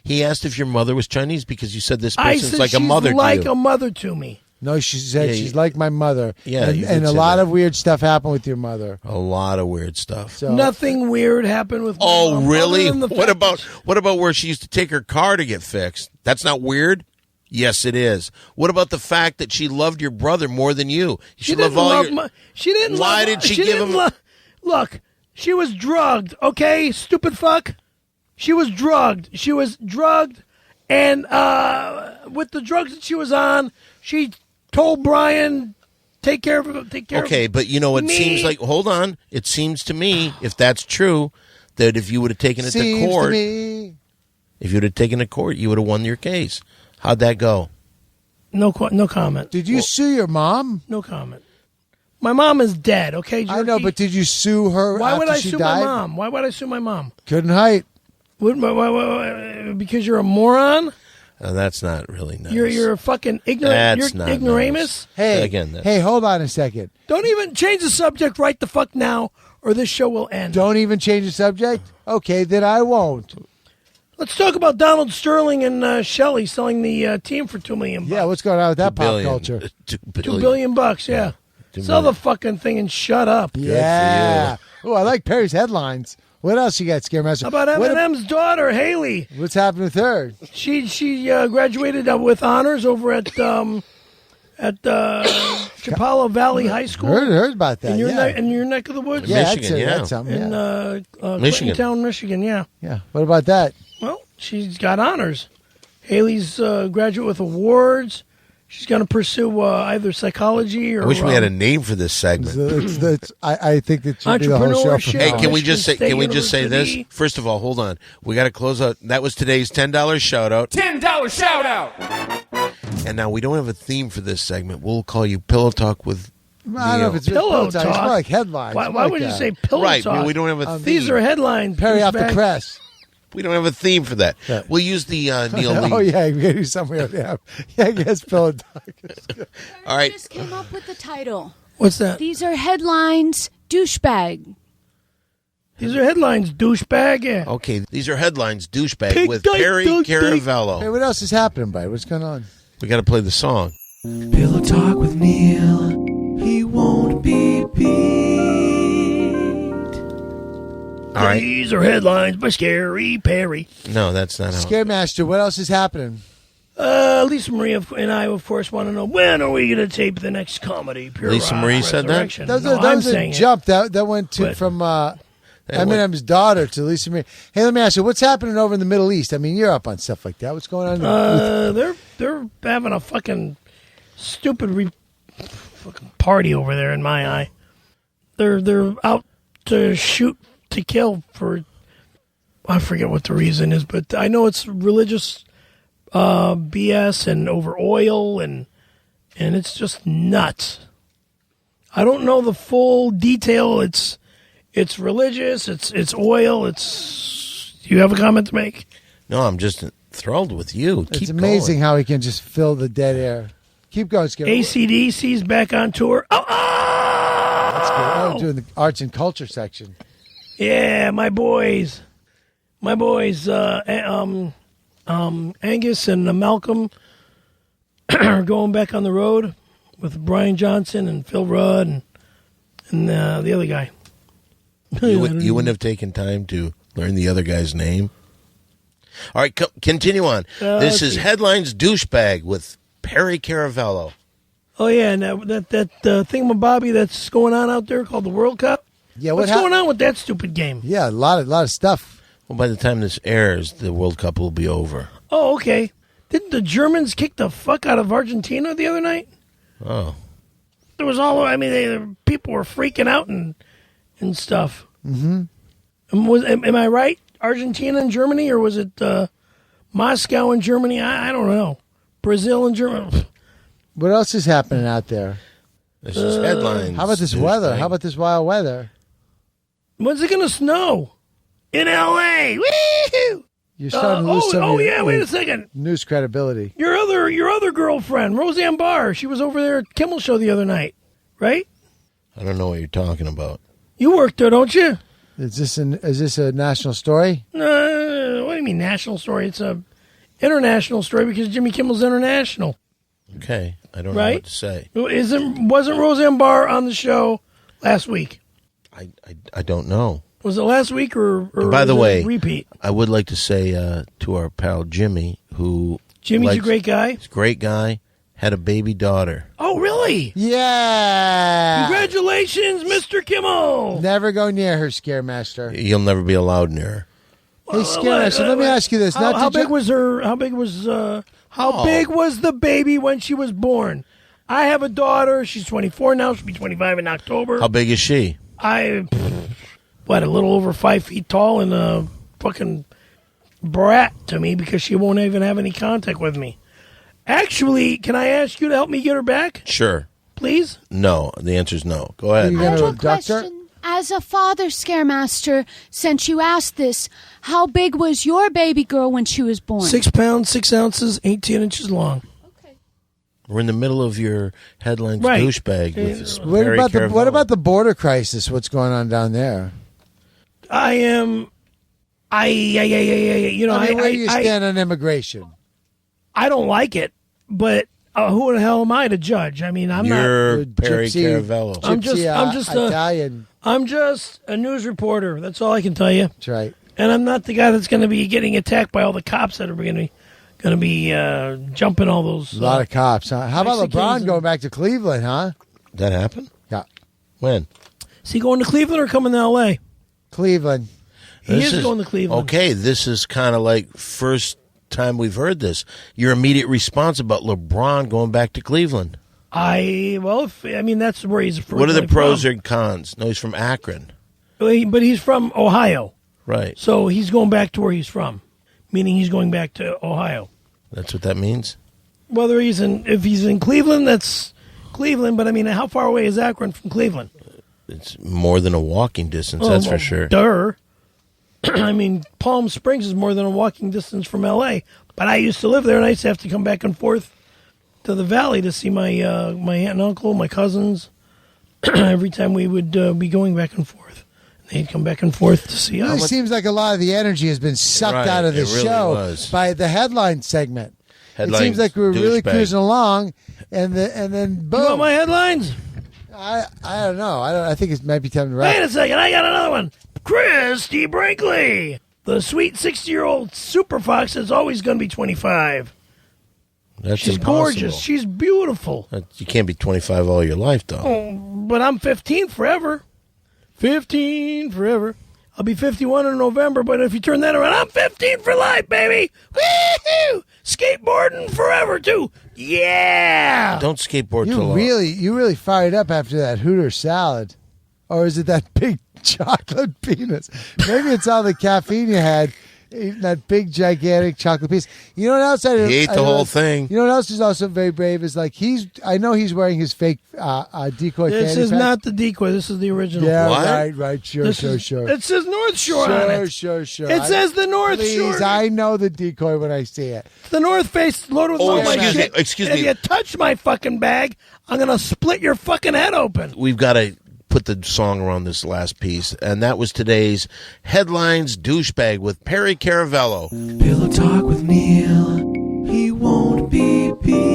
He asked if your mother was Chinese because you said this person's like a mother to you. like a mother to me. No, she said she's like my mother. Yeah, and a lot of weird stuff happened with your mother. A lot of weird stuff. So, nothing weird happened with my mom, really? other than the What fact about where she used to take her car to get fixed? That's not weird? Yes, it is. What about the fact that she loved your brother more than you? She didn't love Why did she give him? Look, she was drugged. Okay, stupid fuck. She was drugged. And with the drugs that she was on, she told Brian, take care of him. Okay, but it seems like, hold on. It seems to me, if that's true, that if you would have taken it to court, you would have won your case. How'd that go? No comment. Did you sue your mom? No comment. My mom is dead, okay, Jerky? I know, but did you sue her Why would I she sue died? my mom? Why would I sue my mom? Couldn't hide. Because you're a moron? That's not really nice. You're a fucking ignorant. That's you're not ignoramus. Nice. Hey, hold on a second. Don't even change the subject right the fuck now, or this show will end. Don't even change the subject? Okay, then I won't. Let's talk about Donald Sterling and Shelley selling the team for $2 million. Yeah, what's going on with that pop culture? $2 billion, yeah. Sell the fucking thing and shut up. Yeah. Oh, I like Perry's headlines. What else you got, Scaremaster? How about Eminem's daughter, Haley? What's happened with her? She graduated with honors over at Chapala Valley High School. Heard about that, in your neck of the woods? Yeah, Michigan, that's something. In Michigan. Clintontown, Michigan, yeah. Yeah. What about that? Well, she's got honors. Haley's graduate with awards. She's going to pursue either psychology or. I wish we had a name for this segment. I think that should be the whole show. Hey, can we just say this? First of all, hold on. We got to close out. That was today's $10 shout out. $10 shout out. And now we don't have a theme for this segment. We'll call you Pillow Talk with. I don't know if it's Pillow Talk. It's more like headlines. Why would you say Pillow Talk? Talk? Well, we don't have a theme. These are headlines. Perry off the press. We don't have a theme for that. Yeah. We'll use the Neil Lee. Oh, yeah, we're going to do something else. Yeah, I guess Pillow Talk. All right. I just came up with the title. What's that? These are headlines, douchebag. These are headlines, douchebag. Yeah. Okay, these are headlines, douchebag, with Perry Caravello. Hey, what else is happening, bud? What's going on? We got to play the song. Pillow Talk with Neil. He won't be beat. All right. These are headlines by Scary Perry. No, that's not how. Scaremaster, what else is happening? Lisa Marie and I, of course, want to know, when are we going to tape the next comedy? Pure Lisa Marie said that? That was a jump. That went from Eminem's daughter to Lisa Marie. Hey, let me ask you, what's happening over in the Middle East? I mean, you're up on stuff like that. What's going on? They're having a fucking stupid fucking party over there in my eye. They're out to shoot to kill for, I forget what the reason is, but I know it's religious BS and over oil and it's just nuts. I don't know the full detail. It's It's religious. It's oil. Do you have a comment to make? No, I'm just enthralled with you. It's Keep amazing going. how he can just fill the dead air. Keep going, Skip. AC/DC's back on tour. That's good. Oh, doing the arts and culture section. Yeah, my boys, Angus and Malcolm are going back on the road with Brian Johnson and Phil Rudd and the other guy. You wouldn't have taken time to learn the other guy's name? All right, continue on. This is Headlines Douchebag with Perry Caravello. Oh yeah, and that thingamabobby that's going on out there called the World Cup. Yeah, what's going on with that stupid game? Yeah, a lot of stuff. Well, by the time this airs, the World Cup will be over. Oh, okay. Didn't the Germans kick the fuck out of Argentina the other night? Oh, There was people were freaking out and stuff. Mm-hmm. Am I right? Argentina and Germany, or was it Moscow and Germany? I don't know. Brazil and Germany. What else is happening out there? this is Headlines. How about this Douchebag. weather? How about this wild weather? When's it gonna snow? In L.A. Woo! You're starting to lose some of your, wait a second. news credibility. Your other girlfriend, Roseanne Barr, she was over there at Kimmel Show the other night, right? I don't know what you're talking about. You work there, don't you? Is this a national story? What do you mean national story? It's a international story because Jimmy Kimmel's international. Okay, I don't know Right? what to say. Wasn't Roseanne Barr on the show last week? I don't know. Was it last week or By the was it way, a repeat? I would like to say to our pal Jimmy, who Jimmy's a great guy. He's a great guy. Had a baby daughter. Oh, really? Yeah. Congratulations, Mr. Kimmel. Never go near her, Scaremaster. You'll never be allowed near her. Hey, Scaremaster, let me ask you this. How big was the baby when she was born? I have a daughter. She's 24 now. She'll be 25 in October. How big is she? A little over 5 feet tall and a fucking brat to me because she won't even have any contact with me. Actually, can I ask you to help me get her back, Sure. please? No. The answer is no. Go ahead. You I have gonna a abduct her? question. As a father, Scaremaster, since you asked this, how big was your baby girl when she was born? 6 pounds, 6 ounces, 18 inches long. We're in the middle of your Headlines Right. douchebag with this What Perry about Caravello. the border crisis? What's going on down there? You know, I mean, where do you stand on immigration? I don't like it, but who the hell am I to judge? I mean, I'm not. You're Perry Gypsy- Caravello. I'm just Italian. I'm just a news reporter. That's all I can tell you. That's right. And I'm not the guy that's going to be getting attacked by all the cops that are going to be jumping all those. A lot of cops, huh? How about Mexicans LeBron and- going back to Cleveland, huh? That happened? Yeah. When? Is he going to Cleveland or coming to L.A.? Cleveland. He is going to Cleveland. Okay, this is kind of like first time we've heard this. Your immediate response about LeBron going back to Cleveland. That's where he's from. What are the pros or cons? No, he's from Akron. But he's from Ohio. Right. So he's going back to where he's from, meaning he's going back to Ohio. That's what that means? If he's in Cleveland, that's Cleveland. But I mean, how far away is Akron from Cleveland? It's more than a walking distance, that's for sure. Duh. I mean, Palm Springs is more than a walking distance from L.A. But I used to live there, and I used to have to come back and forth to the valley to see my aunt and uncle, my cousins. Every time we would be going back and forth, they'd come back and forth to see It really us. seems like a lot of the energy has been sucked Right, out of the it really show was. by the headline segment. Headlines It seems like we were really douchebag. cruising along, and then You boom. want my headlines? I don't know. I think it might be time to wrap. Wait a second, I got another one. Christy Brinkley, the sweet 60-year-old super fox that's always going to be 25. That's She's impossible. gorgeous. She's beautiful. You can't be 25 all your life, though. Oh, but I'm 15 forever. 15 forever. I'll be 51 in November, but if you turn that around, I'm 15 for life, baby. Woo-hoo! Skateboarding forever, too. Yeah! Don't skateboard too You long. really fired up after that Hooter salad, or is it that big chocolate penis? Maybe it's all the caffeine you had Eating that big, gigantic chocolate piece. You know what else? He ate the whole thing. You know what else is also very brave is like I know he's wearing his fake decoy. This fanny is pack. not the decoy. This is the original. Yeah, What? right. Sure. It says North Shore on it. Sure. It says the North Please, Shore. I know the decoy when I see it. The North Face loaded with Oh, all my excuse me, shit. excuse If me. you touch my fucking bag, I'm gonna split your fucking head open. We've got to put the song around this last piece, and that was today's Headlines Douchebag with Perry Caravello. Pillow talk with Neil. He won't be beat.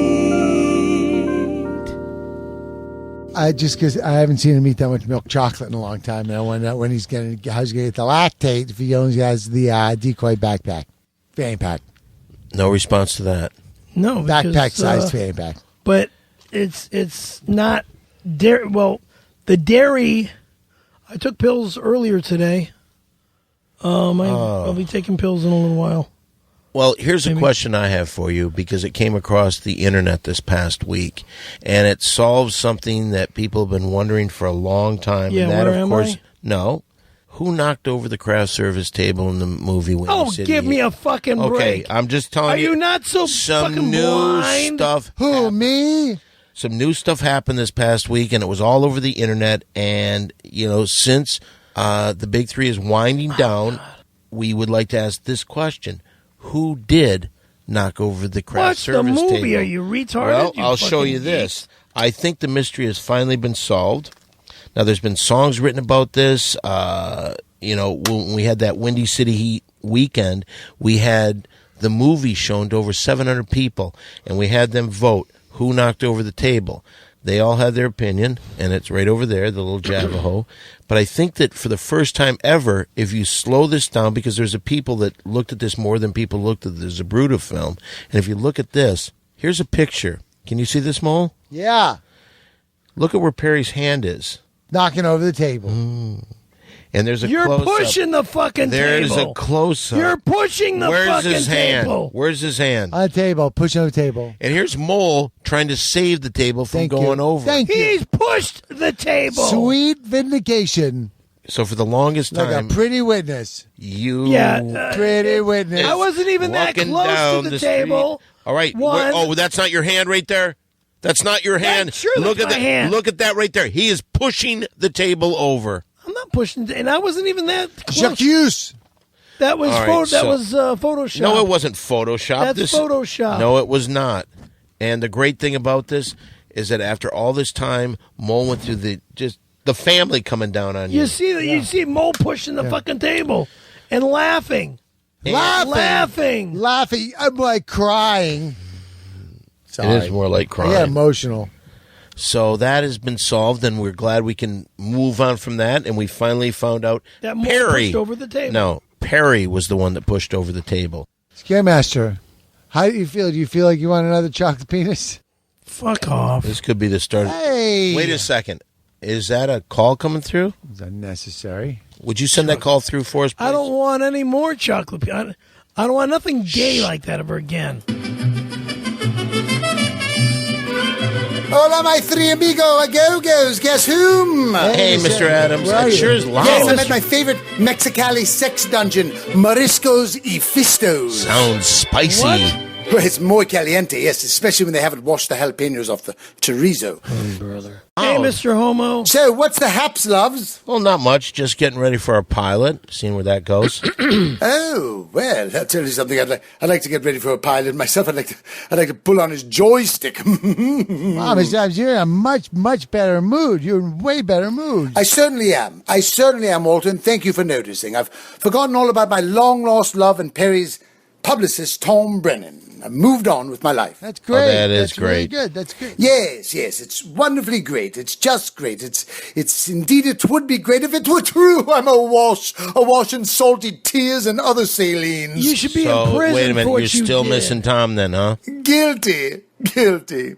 Because I haven't seen him eat that much milk chocolate in a long time, and I wonder how's he going to get the lactate if he only has the decoy backpack, fanny pack, No response to that. No, backpack sized fanny pack. But it's not dairy. Well, the dairy. I took pills earlier today. I'll be taking pills in a little while. Well, here's a question I have for you because it came across the internet this past week, and it solves something that people have been wondering for a long time. Yeah, and that, where of am course, I? no. Who knocked over the craft service table in the movie Windy Oh, City? give me a fucking Okay, break. I'm just telling Are you. you not so some fucking new blind? stuff. Who, me? Some new stuff happened this past week, and it was all over the internet. And since the Big Three is winding down, we would like to ask this question: who did knock over the craft What's the service movie? table? Are you retarded? Well, you I'll show fucking you this. I think the mystery has finally been solved. Now, there's been songs written about this. When we had that Windy City Heat weekend, we had the movie shown to over 700 people, and we had them vote who knocked over the table. They all had their opinion, and it's right over there, the little Javaho. But I think that for the first time ever, if you slow this down, because there's a people that looked at this more than people looked at the Zabruta film, and if you look at this, here's a picture. Can you see this, Mole? Yeah. Look at where Perry's hand is. Knocking over the table. And there's a You're close-up. pushing the fucking There's table. a close-up. You're pushing the Where's fucking his hand? table. Where's his hand? On the table. Pushing on the table. And here's Mole trying to save the table from Thank going you. over. Thank you. He's pushed the table. Sweet vindication. So for the longest Like time, a pretty witness. you Pretty witness. I wasn't even that walking close down to the street. table. All right. One. Oh, that's not your hand right there? That's not your hand. sure, that's Look at my that. hand. Look at that right there. He is pushing the table over. I'm not pushing, and I wasn't even that close. J'accuse. That was All right, Photoshop. No, it wasn't Photoshop. That's Photoshop. No, it was not. And the great thing about this is that after all this time, Mole went through the family coming down on you. You see that? You see Mo pushing the fucking table and laughing. Laughing. I'm like crying. Sorry. It is more like crying. Yeah, emotional. So that has been solved, and we're glad we can move on from that. And we finally found out That Mo Perry pushed over the table. No, Perry was the one that pushed over the table. Scaremaster, how do you feel? Do you feel like you want another chocolate penis? Fuck off. This could be the start. Hey. Wait a second. Is that a call coming through? It's unnecessary. Would you send that call through for us, please? I don't want any more chocolate. I don't want nothing gay like that ever again. Hola, my three amigo go-go's. Guess whom? Hey, Mr. Adams. Where are It you? sure is loud. Yes, I'm at my favorite Mexicali sex dungeon, Mariscos y Fistos. Sounds spicy. What? Well, it's muy caliente, yes, especially when they haven't washed the jalapenos off the chorizo. Hey, Mr. Homo. So, what's the haps, loves? Well, not much. Just getting ready for our pilot, seeing where that goes. Oh, well, I'll tell you something. I'd like to get ready for a pilot myself. I'd like to pull on his joystick. Wow, Mr. Adams, you're in a much better mood. You're in way better mood. I certainly am. Walter, and thank you for noticing. I've forgotten all about my long-lost love and Perry's publicist, Tom Brennan. I've moved on with my life. That's great. that is That's really great. good. That's good. Yes, it's wonderfully great. It's just great. It's indeed, it would be great if it were true. I'm awash in salty tears and other salines. You should be in So, prison wait a for minute. what You're you still did. missing Tom then, huh? Guilty.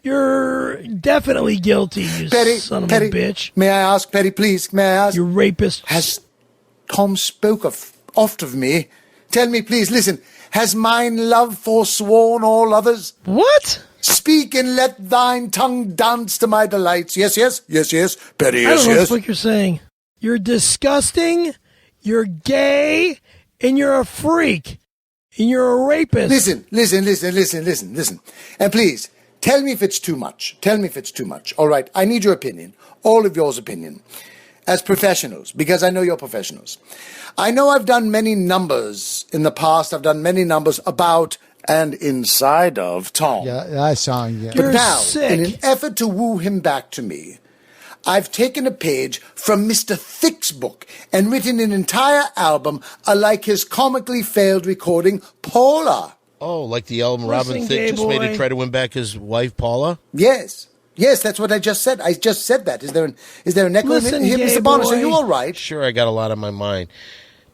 You're definitely guilty, you son of a bitch. May I ask, Petty, please, may I ask? You rapist. Has Tom spoke oft of me? Tell me, please, listen, has mine love forsworn all others? What? Speak and let thine tongue dance to my delights. Yes, Petty, I don't know what the yes. fuck you're saying. You're disgusting, you're gay, and you're a freak. And you're a rapist. Listen. And please, tell me if it's too much. All right, I need your opinion. All of yours opinion. As professionals, because I know you're professionals. I know I've done many numbers in the past. I've done many numbers about and inside of Tom. Yeah, that song, yeah. You're But now, sick. in an effort to woo him back to me, I've taken a page from Mr. Thick's book and written an entire album alike his comically failed recording, Paula. Oh, like the album Robin Listen, Thicke gay just made boy. to try to win back his wife, Paula? Yes, that's what I just said. I just said that. Is there an echo Listen, in here, gay Mr. Bonus? boy. Are you all right? Sure, I got a lot on my mind.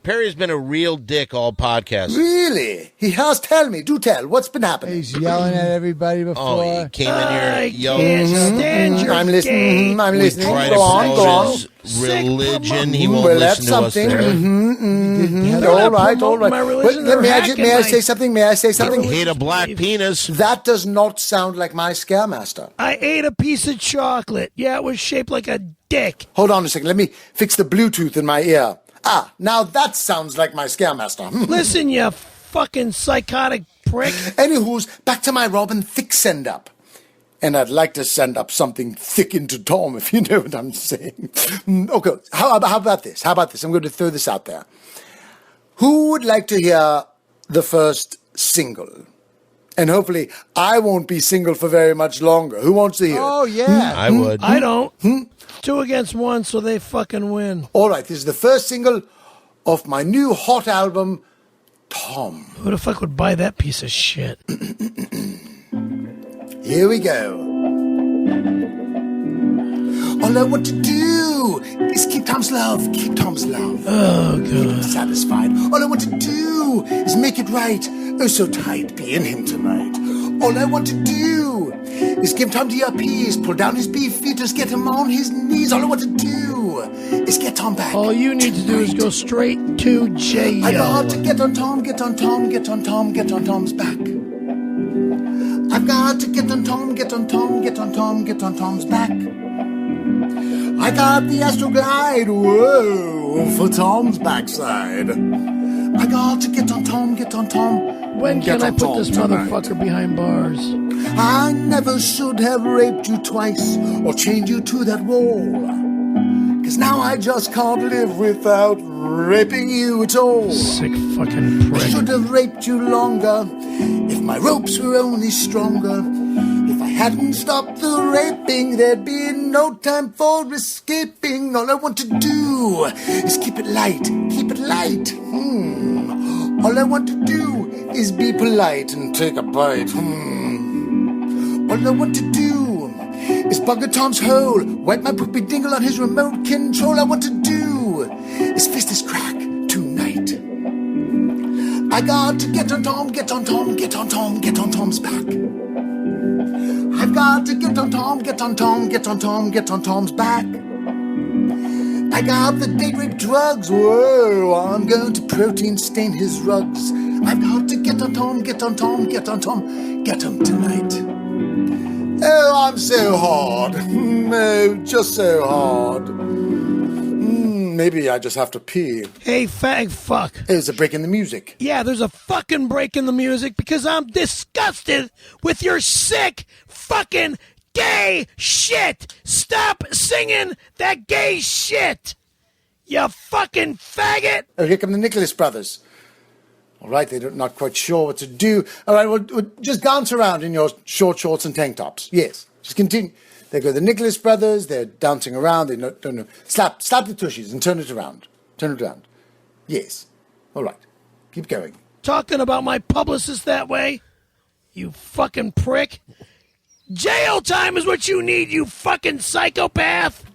Perry's been a real dick all podcast. Really? He has. Tell me. Do tell. What's been happening? He's yelling at everybody before. Oh, he came in here I yelling. can't stand your I'm listening. gay. I'm We listening. try to Go on. promote his Sick religion. promote. He won't Well, listen that's to us something. there. All right. My religion, they're May hacking I my- say something? May I say something? Hate a black penis. That does not sound like my Scaremaster. I ate a piece of chocolate. Yeah, it was shaped like a dick. Hold on a second. Let me fix the Bluetooth in my ear. Ah, now that sounds like my Scaremaster. Listen, you fucking psychotic prick. Anywho's, back to my Robin Thicke send-up. And I'd like to send up something thick into Tom, if you know what I'm saying. Okay, how about this? I'm going to throw this out there. Who would like to hear the first single? And hopefully I won't be single for very much longer. Who wants to hear it? Oh, yeah. I would. I don't. 2 against 1, so they fucking win. All right, this is the first single of my new hot album, Tom. Who the fuck would buy that piece of shit? Here we go. All I want to do is keep Tom's love, Oh, God. satisfied. All I want to do is make it right. Oh, so tight, be in him tonight. All I want to do is give Tom DRPs, pull down his beef feeters, get him on his knees. All I want to do is get Tom back. All you need to do is go straight to jail. I got to get on Tom, get on Tom, get on Tom, get on Tom's back. I've got to get on Tom, get on Tom, get on Tom, get on Tom's back. I got the Astro Glide, whoa, for Tom's backside. I got to get on Tom, get on Tom. When get can I on put Tom this tonight. motherfucker behind bars? I never should have raped you twice or chained you to that wall. 'Cause now I just can't live without raping you at all. Sick fucking I prick. should have raped you longer if my ropes were only stronger. If I hadn't stopped the raping, there'd be no time for escaping. All I want to do is keep it light, keep it light. All I want to do is be polite and take a bite. All I want to do is bugger Tom's hole, wipe my poopy dingle on his remote control. I want to do is fist his crack tonight. I got to get on Tom, get on Tom, get on Tom, get on Tom's back. I've got to get on Tom, get on Tom, get on Tom, get on Tom's back. I got the date rape drugs, whoa, I'm going to protein stain his rugs. I've got to get on Tom, get on Tom, get on Tom, get him tonight. Oh, I'm so hard. Oh, just so hard. Maybe I just have to pee. Hey, fag fuck. There's a break in the music. Yeah, there's a fucking break in the music because I'm disgusted with your sick fucking gay shit. Stop singing that gay shit. You fucking faggot. Oh, here come the Nicholas brothers. All right, they're not quite sure what to do. All right, we'll just dance around in your short shorts and tank tops. Yes, just continue. They go the Nicholas brothers. They're dancing around. They don't know. Slap the tushies and turn it around. Turn it around. Yes. All right. Keep going. Talking about my publicist that way? You fucking prick. Jail time is what you need, you fucking psychopath.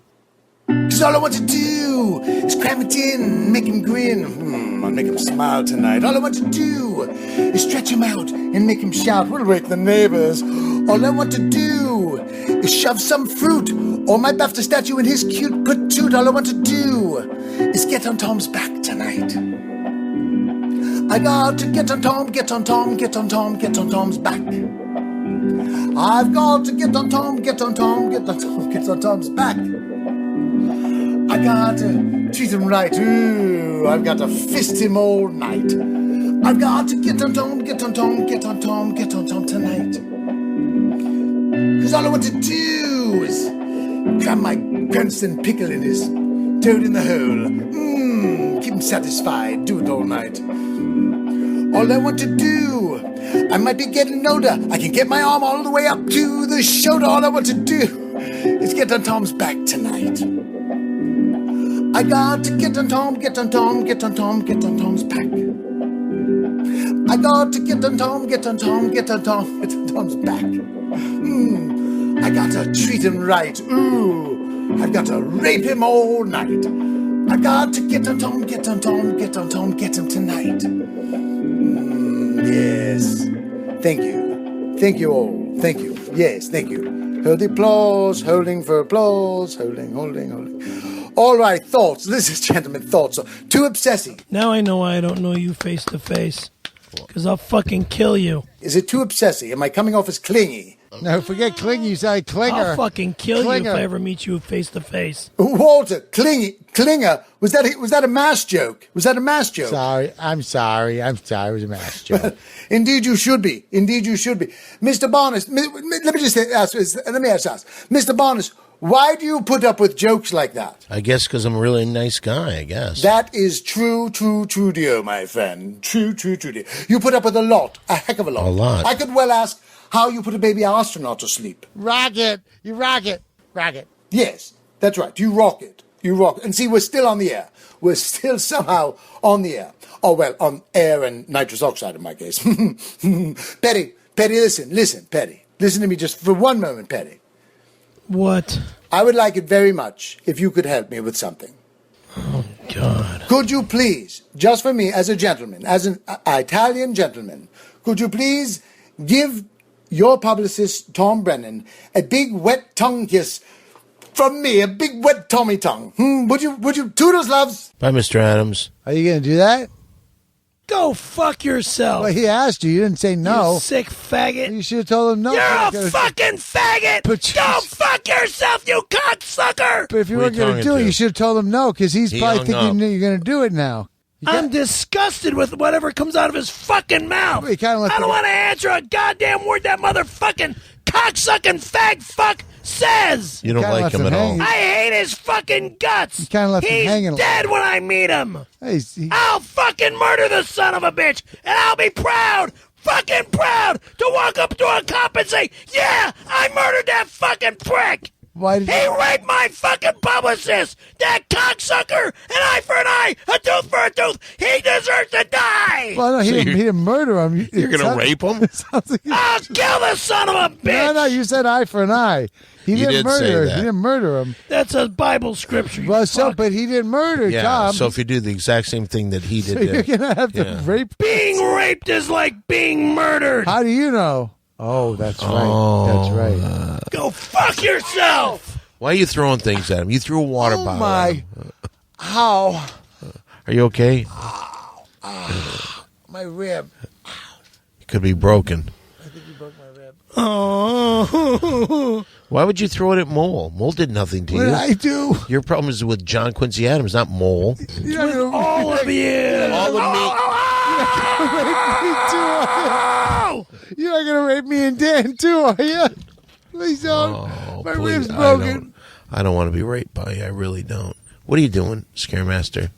'Cause all I want to do is cram it in, make him grin. I'll make him smile tonight. All I want to do is stretch him out and make him shout. We'll wake the neighbors. All I want to do is shove some fruit or my BAFTA statue in his cute patoot. All I want to do is get on Tom's back tonight. I got to get on Tom, get on Tom, get on Tom, get on Tom's back. I've got to get on Tom, get on Tom, get on Tom, get on Tom's back. I got to treat him right. Ooh, I've got to fist him all night. I've got to get on Tom, get on Tom, get on Tom, get on Tom tonight. Cause all I want to do is cram my Cranston pickle in his toad in the hole. Keep him satisfied, do it all night. All I want to do, I might be getting older, I can get my arm all the way up to the shoulder. All I want to do is get on Tom's back tonight. I got to get on Tom, get on Tom, get on Tom, get on Tom's back. I got to get on Tom, get on Tom, get on Tom, get on Tom's back. I got to treat him right. I've got to rape him all night. I got to get on Tom, get on Tom, get on Tom, get him tonight. Yes. Thank you. Thank you all. Thank you. Yes, thank you. Hold the applause, holding for applause, holding. All right, thoughts. Listen, gentlemen, thoughts. Too obsessive. Now I know why I don't know you face to face. Because I'll fucking kill you. Is it too obsessive? Am I coming off as clingy? No, forget clingy. You say clinger. I'll fucking kill Clinger. you if I ever meet you face to face. Walter, clinger. Was that a mass joke? Was that a mass joke? Sorry. I'm sorry. It was a mass joke. Indeed you should be. Mr. Barnes, let me just ask, Mr. Barnes, why do you put up with jokes like that? I guess because I'm a really nice guy, I guess. That is true, dear, my friend. True, dear. You put up with a lot, a heck of a lot. A lot. I could well ask how you put a baby astronaut to sleep. Rocket. You rock it. Yes, that's right. You rock it. And see, we're still on the air. We're still somehow on the air. Oh, well, on air and nitrous oxide in my case. Petty, listen, Petty. Listen to me just for one moment, Petty. What? I would like it very much if you could help me with something. Oh, God. Could you please, just for me as a gentleman, as an Italian gentleman, could you please give your publicist, Tom Brennan, a big wet tongue kiss from me, a big wet Tommy tongue? Would you, toodles, loves? Bye, Mr. Adams. Are you going to do that? Go fuck yourself. Well, he asked you. You didn't say no. You sick faggot. You should have told him no. You're a fucking faggot. Go fuck yourself, you cocksucker. But if you What are weren't you going to do talking it, to? you should have told him no, because he's He probably hung thinking up. you're going to do it now. I'm disgusted with whatever comes out of his fucking mouth. He kinda left I don't it- want to answer a goddamn word that motherfucking cocksucking fag fuck says. You don't kinda like left him him at all. hanging. I hate his fucking guts. You kinda left him He's hanging a dead when I meet him. Hey, I'll fucking murder the son of a bitch, and I'll be fucking proud, to walk up to a cop and say, yeah, I murdered that fucking prick. why did He raped my fucking publicist! That cocksucker! An eye for an eye! A tooth for a tooth! He deserves to die! Well, no, he didn't murder him. You're going to rape him? Sounds like I'll kill the son of a bitch! No, you said eye for an eye. He You didn't did murder. say He that. didn't murder him. That's a Bible scripture. you Well, fuck. but he didn't murder Yeah, Tom. so if you do the exact same thing that he did, You're gonna have to Yeah. rape. Being raped is like being murdered! How do you know? Oh, that's right. That's right. Go fuck yourself! why are you throwing things at him? You threw a water Oh bottle at my! him. How? Are you okay? My rib. It could be broken. I think you broke my rib. Oh. Why would you throw it at Mole? Mole did nothing to What you. did I do? Your problem is with John Quincy Adams, not Mole. You're not gonna All of you! All of me. Oh! You're not gonna rape me and Dan too, are you? Please don't. Oh, my please, rib's broken. I don't want to be raped by you. I really don't. What are you doing, Scaremaster?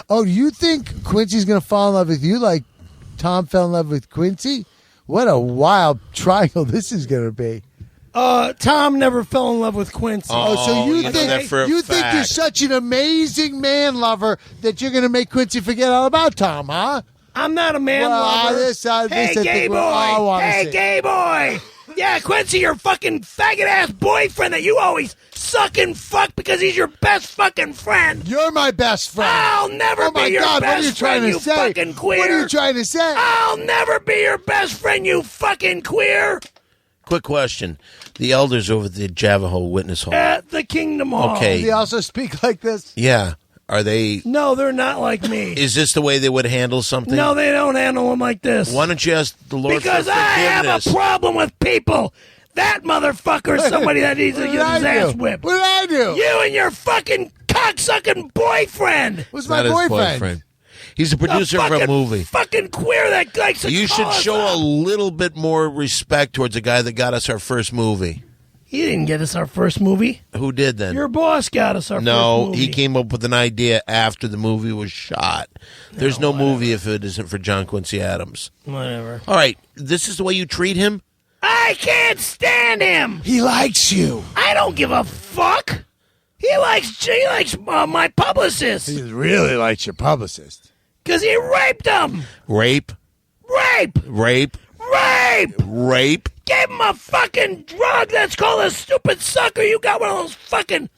Oh, you think Quincy's gonna fall in love with you like Tom fell in love with Quincy? What a wild triangle this is gonna be. Tom never fell in love with Quincy. Oh, so you you know that think for a you think you're fact. such an amazing man lover that you're gonna make Quincy forget all about Tom, huh? I'm not a man Well, lover. this I hey, think gay we all boy! wanna Hey, see. gay boy! Yeah, Quincy, your fucking faggot-ass boyfriend that you always suck and fuck because he's your best fucking friend. You're my best friend. I'll never Oh my be your God, best what are you trying friend, to you say? fucking queer. What are you trying to say? I'll never be your best friend, you fucking queer. Quick question. The elders over at the Javaho Witness Hall. At the Kingdom Hall. Okay. Do they also speak like this? Yeah. Are they... No, they're not like me. Is this the way they would handle something? No, they don't handle them like this. Why don't you ask the Lord Because for I have forgiveness? a problem with people. That motherfucker is somebody that needs to What get did his I ass do? whipped. What did I do? You and your fucking cocksucking boyfriend. Who's Not my his boyfriend? He's a producer of a movie. Fucking queer that likes You should show a little bit more respect towards a guy that got us our first movie. He didn't get us our first movie. Who did then? Your boss got us our first movie. No, he came up with an idea after the movie was shot. There's no movie if it isn't for John Quincy Adams. Whatever. All right, this is the way you treat him? I can't stand him. He likes you. I don't give a fuck. He likes my publicist. He really likes your publicist. Because he raped him. Rape. Gave him a fucking drug that's called a stupid sucker. You got one of those fucking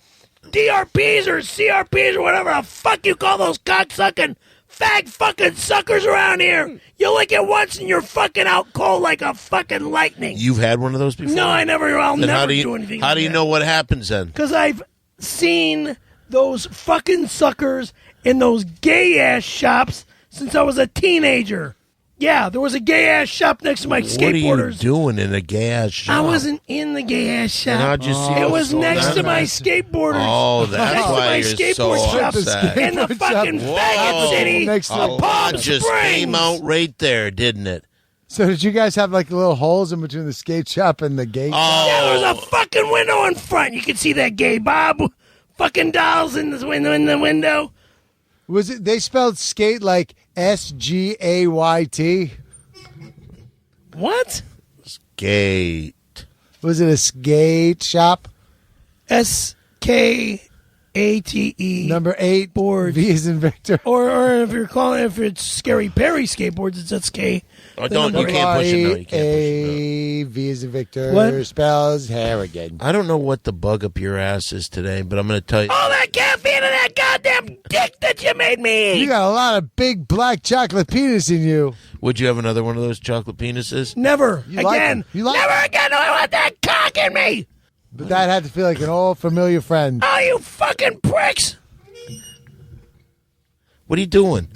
DRPs or CRPs or whatever the fuck you call those cocksucking fag fucking suckers around here. You lick it once and you're fucking out cold like a fucking lightning. You've had one of those before? No, I'll never how do anything How like do you that. know what happens then? Because I've seen those fucking suckers in those gay-ass shops since I was a teenager. Yeah, there was a gay-ass shop next to my skateboarders. What are you doing in a gay-ass shop? I wasn't in the gay-ass shop. And how'd you see it those was sold? next to my skateboarders. Oh, that's next why to my you're skateboard so shop upset. in the fucking faggot city. Next to A lot Palm just Springs. came out right there, didn't it? So did you guys have like little holes in between the skate shop and the gate? Yeah, there was a fucking window in front. You could see that gay Bob fucking dolls in the window. Was it? They spelled skate like SGAYT. What? Skate. Was it a skate shop? SKATE. Number 8 board. V is in Victor. Or if it's Scary Perry skateboards, it's SK. Oh, don't you can't push it. No, you can't push it. A V is in Victor. What? Spells Harrigan. I don't know what the bug up your ass is today, but I'm going to tell you. All that caffeine and that goddamn dick that you made me eat. You got a lot of big black chocolate penis in you. Would you have another one of those chocolate penises? Never You like again. him. You like Never again do I want that cock in me. But that had to feel like an old familiar friend. Oh, you fucking pricks. What are you doing?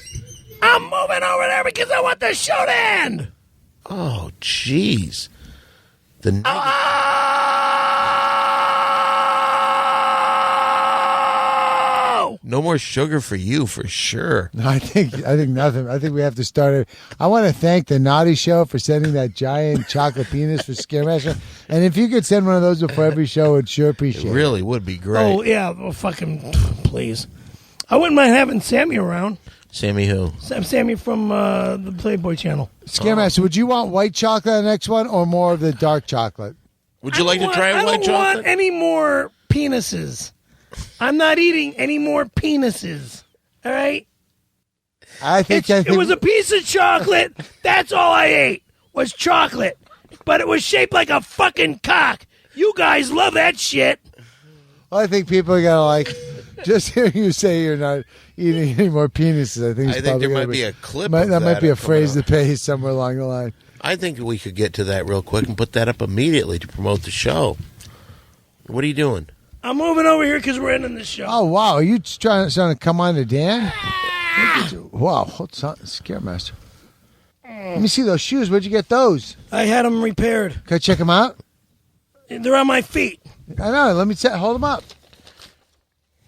I'm moving over there because I want the show to end. Oh, jeez. The no more sugar for you, for sure. No, I think nothing. I think we have to start it. I want to thank the Naughty Show for sending that giant chocolate penis for Scaremaster. And if you could send one of those before every show, I'd sure appreciate It really would be great. Oh, yeah. Well, fucking please. I wouldn't mind having Sammy around. Sammy who? Sammy from the Playboy channel. Scaremaster, would you want white chocolate on the next one or more of the dark chocolate? Would you like to try I white don't chocolate? want any more penises. I'm not eating any more penises. All right? I think It was a piece of chocolate. That's all I ate was chocolate. But it was shaped like a fucking cock. You guys love that shit. I think people are gonna like just hearing you say you're not eating any more penises. I think it's I think probably there gonna might be a clip That of might be a coming phrase up. to pay somewhere along the line. I think we could get to that real quick and put that up immediately to promote the show. What are you doing? I'm moving over here because we're ending the show. Oh wow, are you trying to come on to Dan? Wow, hold on, Scaremaster. Let me see those shoes. Where'd you get those? I had them repaired. Can I check them out? They're on my feet. I know. Let me hold them up.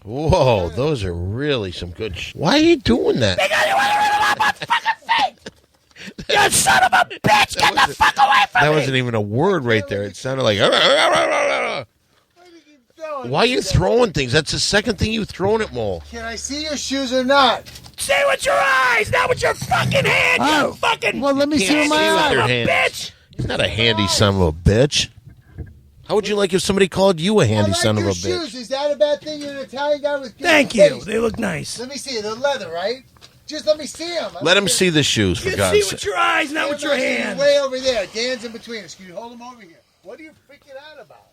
Whoa, those are really some good. Why are you doing that? Because you want to run off my fucking feet. You son of a bitch! Get the fuck away from That me! wasn't even a word right there. It sounded like. Why are you throwing things? That's the second thing you've thrown at Mole. Can I see your shoes or not? Say with your eyes, not with your fucking hand, you fucking. Well, let me see Can't with my see with eyes. your son of a hands. bitch! He's not a handy son of a bitch. How would you like if somebody called you a handy son of a bitch? shoes. Is that a bad thing? You're an Italian guy with good Thank you. taste. They look nice. Let me see. They're leather, right? Just let me see them. Let him see the shoes, for You God's see sake. with your eyes, not with your hands. Way over there. Dan's in between us. Can you hold them over here? What are you freaking out about?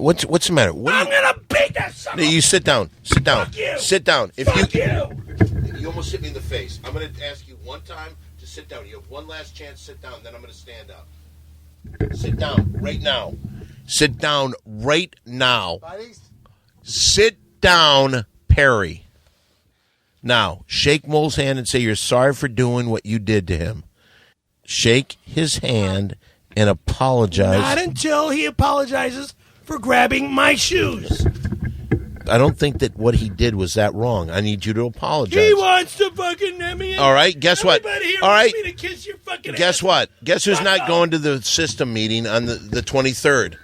What's the matter? What I'm gonna beat that son of a. you sit down. Sit down. Fuck you. Sit down. If Fuck you. You almost hit me in the face. I'm going to ask you one time to sit down. You have one last chance to sit down, then I'm going to stand up. Sit down right now. Sit down right now. Buddies? Sit down, Perry. Now, shake Mole's hand and say you're sorry for doing what you did to him. Shake his hand and apologize. Not until he apologizes for grabbing my shoes. I don't think that what he did was that wrong. I need you to apologize. He wants to fucking let me in. All right, guess what? Everybody here All right, wants me to kiss your fucking guess ass. what? Guess who's Fuck not off. going to the system meeting on the 23rd?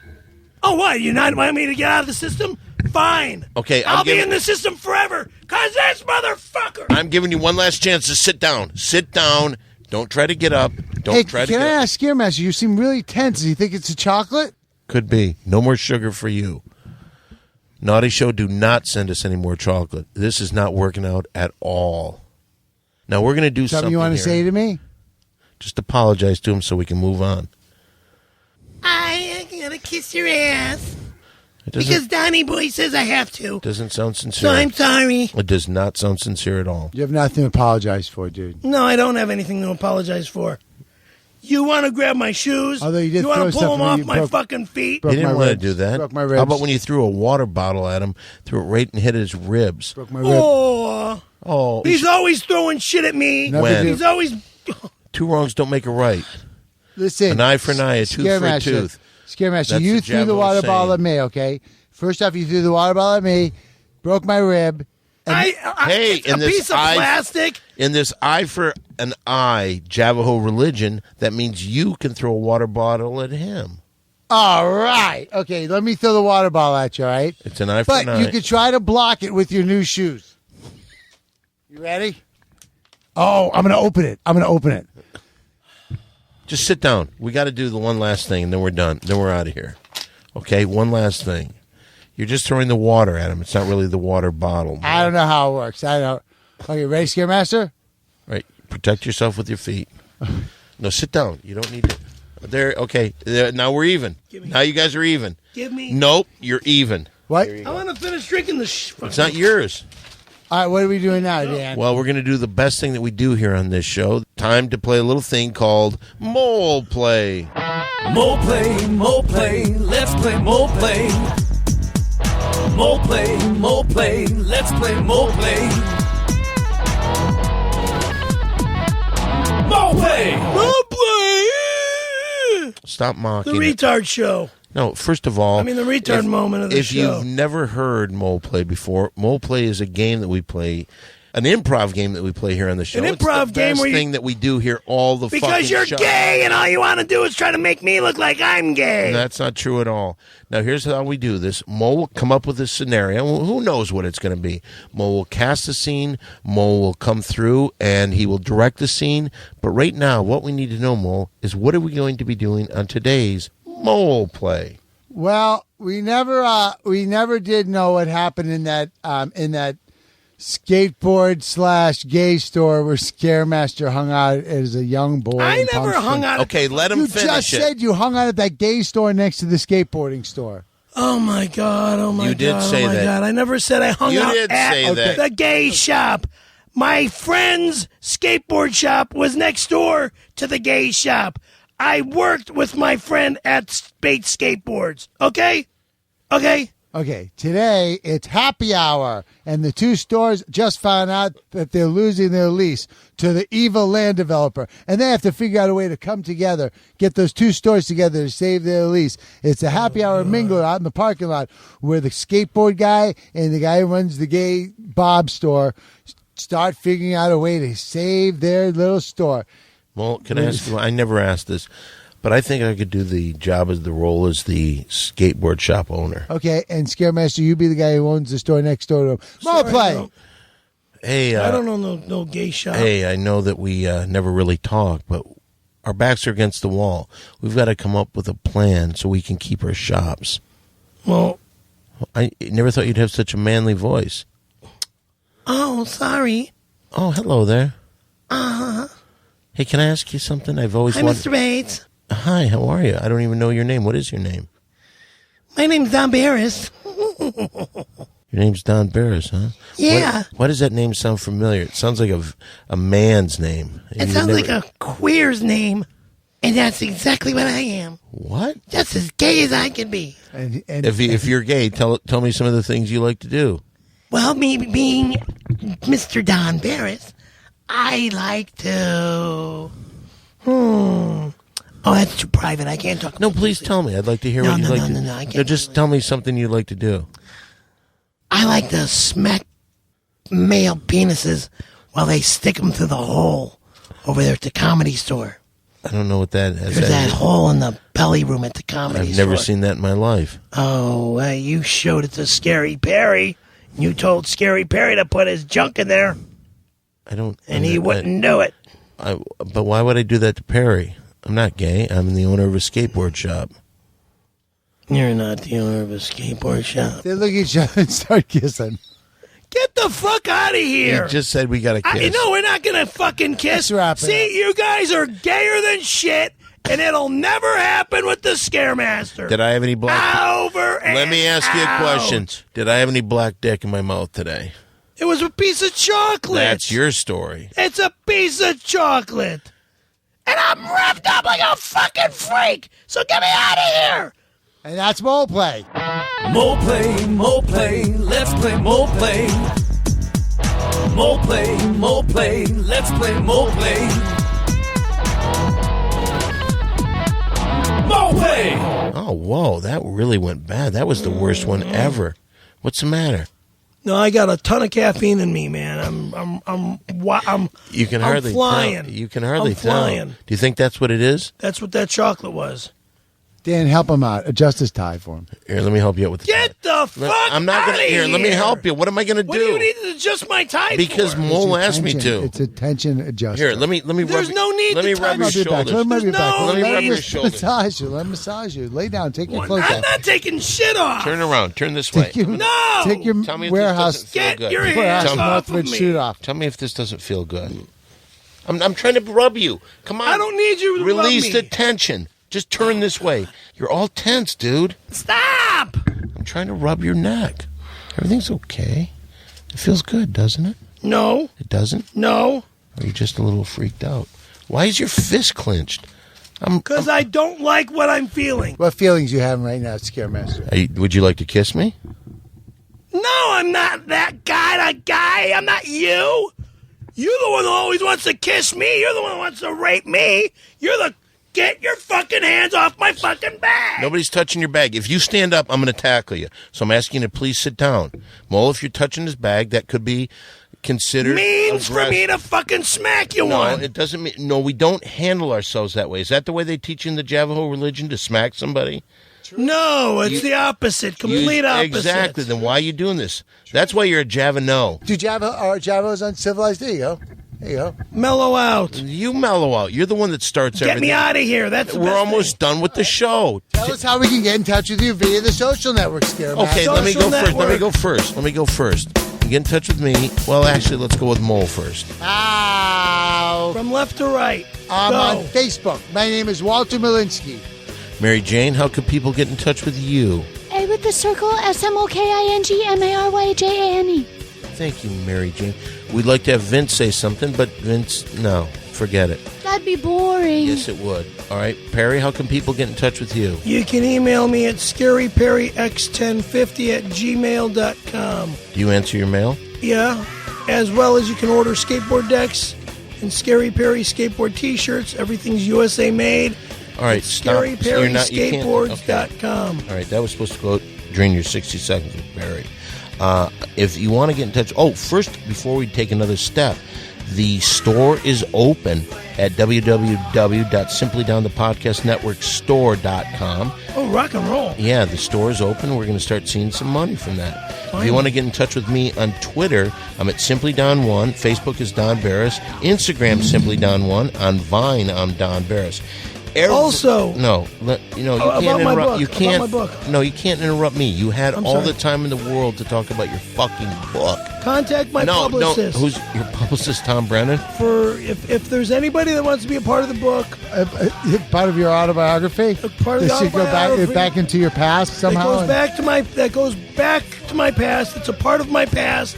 Oh, what? You not want me to get out of the system? Fine. Okay, I'll be in the system forever, because this motherfucker. I'm giving you one last chance to sit down. Sit down. Don't try to get up. Don't Hey, try to can get I up. ask Scaremaster? You seem really tense. Do you think it's a chocolate? Could be. No more sugar for you. Naughty Show, do not send us any more chocolate. This is not working out at all. Now, we're going to do something you want to here. say to me? Just apologize to him so we can move on. I gotta kiss your ass. It doesn't, Because Donnie Boy says I have to. doesn't sound sincere. So I'm sorry. It does not sound sincere at all. You have nothing to apologize for, dude. No, I don't have anything to apologize for. You want to grab my shoes? Although you did want throw to stuff pull them at me, off you my broke- fucking feet? broke He didn't my want to ribs. do that. Broke my How ribs. about when you threw a water bottle at him, threw it right and hit his ribs? Broke my rib. Oh, Oh, he's always throwing shit at me. Never When? do. He's always. two wrongs don't make a right. Listen. An eye for an eye, a tooth for a tooth. Scaremaster, That's you the threw the Jabba water was bottle saying. at me, okay? First off, you threw the water bottle at me, broke my rib. Hey, it's a in this piece of eye- plastic. In this eye for an eye Javaho religion, that means you can throw a water bottle at him. All right. Okay, let me throw the water bottle at you, all right? It's an eye for But an eye. you could try to block it with your new shoes. You ready? Oh, I'm going to open it. Just sit down. We got to do the one last thing, and then we're done. Then we're out of here. Okay, one last thing. You're just throwing the water at him. It's not really the water bottle. I don't know how it works. I don't. Okay, ready, Scaremaster? Right. Protect yourself with your feet. No, sit down. You don't need to. There. Okay. There, now we're even. Now you guys are even. Give me. Nope. You're even. What? I want to finish drinking the. It's not yours. All right, what are we doing now, Dan? Well, we're going to do the best thing that we do here on this show. Time to play a little thing called Mole Play. Mole play, let's play mole play. Mole play, let's play mole play. Mole play! Oh, boy! Stop The mocking. retard show. No, first of all, I mean, the retard moment of the if show. you've never heard Mole Play before, Mole Play is a game that we play, an improv game that we play here on the show. An It's improv the game best where you- thing that we do here all the fucking Because you're show. gay and all you want to do is try to make me look like I'm gay. That's not true at all. Now, here's how we do this. Mo will come up with a scenario. Well, who knows what it's going to be? Mo will cast a scene. Mo will come through, and he will direct the scene. But right now, what we need to know, Mo, is what are we going to be doing on today's Mole Play? Well, we never did know what happened in that skateboard / gay store where Scaremaster hung out as a young boy. I in never Palm hung Springs. out. Okay, let him You finish just it. said you hung out at that gay store next to the skateboarding store. Oh my god! Oh my You god! did say oh my that. god! I never said I hung You out did at say that. the gay shop. My friend's skateboard shop was next door to the gay shop. I worked with my friend at Bates Skateboards. Okay. Okay, today it's happy hour, and the two stores just found out that they're losing their lease to the evil land developer, and they have to figure out a way to come together, get those two stores together to save their lease. It's a happy hour mingle out in the parking lot where the skateboard guy and the guy who runs the gay Bob store start figuring out a way to save their little store. Well, can I ask you? I never asked this, but I think I could do the job as the role as the skateboard shop owner. Okay, and Scaremaster, you be the guy who owns the store next door to him. More Sorry, play. no. Hey, I don't know no gay shop. Hey, I know that we never really talk, but our backs are against the wall. We've got to come up with a plan so we can keep our shops. Well, I never thought you'd have such a manly voice. oh, sorry. Oh, hello there. Hey, can I ask you something? I've always Hi, wanted. Mr. Bates. Hi, how are you? I don't even know your name. What is your name? My name's Don Barris. Your name's Don Barris, huh? Yeah. Why does that name sound familiar? It sounds like a man's name. It sounds like a queer's name, and that's exactly what I am. What? Just as gay as I can be. And If you're gay, tell me some of the things you like to do. Well, me being Mr. Don Barris, I like to. Oh, that's too private. I can't talk. No, please tell me. I'd like to hear No, what you no, like no, to no, do. no, I can't Just tell me something you like to do. I like to smack male penises while they stick them through the hole over there at the Comedy Store. I don't know what that is. There's that hole in the belly room at the Comedy Store. I've never seen that in my life. Oh, you showed it to Scary Perry. You told Scary Perry to put his junk in there. I don't. And he wouldn't do it. But why would I do that to Perry? I'm not gay. I'm the owner of a skateboard shop. You're not the owner of a skateboard shop. They look at each other and start kissing. Get the fuck out of here. You just said we got to kiss. No, we're not going to fucking kiss. Let's wrap it up. You guys are gayer than shit, and it'll never happen with the Scaremaster. Did I have any black... Over and Let me ask you a out. question. Did I have any black dick in my mouth today? It was a piece of chocolate. That's your story. It's a piece of chocolate. And I'm revved up like a fucking freak, so get me out of here. And that's Mole Play. Mole play, let's play mole play. Mole play, let's play mole play. Mole play! Oh, whoa, that really went bad. That was the worst one ever. What's the matter? No, I got a ton of caffeine in me, man. You can hardly flying. tell. You can hardly I'm flying. tell. Do you think that's what it is? That's what that chocolate was. Dan, help him out. Adjust his tie for him. Here, let me help you out with the Get the fuck I'm not out of here. Let me help you. What am I going to do? What do you need to adjust my tie Because for? Mole asked me to. It's a tension adjuster. Here, let me There's rub no need Let me to rub touch your Rub your back. shoulders. Let him rub your There's back. no Let me rub need. your shoulders. Massage you. Let him massage you. Lay down. Take your I'm clothes off. not taking shit off. Turn around. Turn this way. Take your, No! Take your Tell me if warehouse, this doesn't feel Get good. your warehouse hands off of Northwood me. shoot off. Tell me if this doesn't feel good. I'm trying to rub you. Come on. I don't need you to Release rub the me. tension. Just turn this way. You're all tense, dude. Stop! I'm trying to rub your neck. Everything's okay. It feels good, doesn't it? No. It doesn't? No. Or are you just a little freaked out? Why is your fist clenched? Because I don't like what I'm feeling. What feelings you having right now, Scaremaster? Would you like to kiss me? No, I'm not that kind of guy. I'm not you. You're the one who always wants to kiss me. You're the one who wants to rape me. You're the... Get your fucking hands off my fucking bag. Nobody's touching your bag. If you stand up, I'm going to tackle you. So I'm asking you to please sit down. Mole, if you're touching his bag, that could be considered Means for aggressive. me to fucking smack you No, one. it doesn't mean... No, we don't handle ourselves that way. Is that the way they teach you in the Navajo religion, to smack somebody? No, it's the opposite. Complete opposite. Exactly. Then why are you doing this? That's why you're a Javano. Do Java's uncivilized? There you go. There you go. Mellow out. You mellow out. You're the one that starts Get everything. me out of here. That's the We're best almost thing. done with the show. Tell us how we can get in touch with you via the social network, Scaremaster. Okay, let me go Social first. Let me network. go first. You get in touch with me. Well, actually, let's go with Mole first. Ow. From left to right. I'm Go. on Facebook. My name is Walter Malinsky. Mary Jane, how could people get in touch with you? A with the circle, SMOKINGMARYJANE. Thank you, Mary Jane. We'd like to have Vince say something, but Vince, no, forget it. That'd be boring. Yes, it would. All right, Perry, how can people get in touch with you? You can email me at scaryperryx1050@gmail.com. Do you answer your mail? Yeah, as well as you can order skateboard decks and Scary Perry skateboard T-shirts. Everything's USA made. All right, stop. You can't- ScaryPerrySkateboards.com. All right, that was supposed to go during your 60 seconds with Barry. If you want to get in touch... Oh, first, before we take another step, the store is open at www.simplydownthepodcastnetworkstore.com. Oh, rock and roll. Yeah, the store is open. We're going to start seeing some money from that. If you want to get in touch with me on Twitter, I'm at SimplyDon1. Facebook is Don Barris. Instagram, SimplyDon1. On Vine, I'm Don Barris. Also- no, you can't about my interrupt. book, You about can't. my book. No, you can't interrupt me. You had I'm all sorry. the time in the world to talk about your fucking book. Contact my No, publicist. who's your publicist? Tom Brennan. For if there's anybody that wants to be a part of the book, Part of your autobiography? part of the This should go autobiography. back into your past somehow? that goes back to my past. It's a part of my past.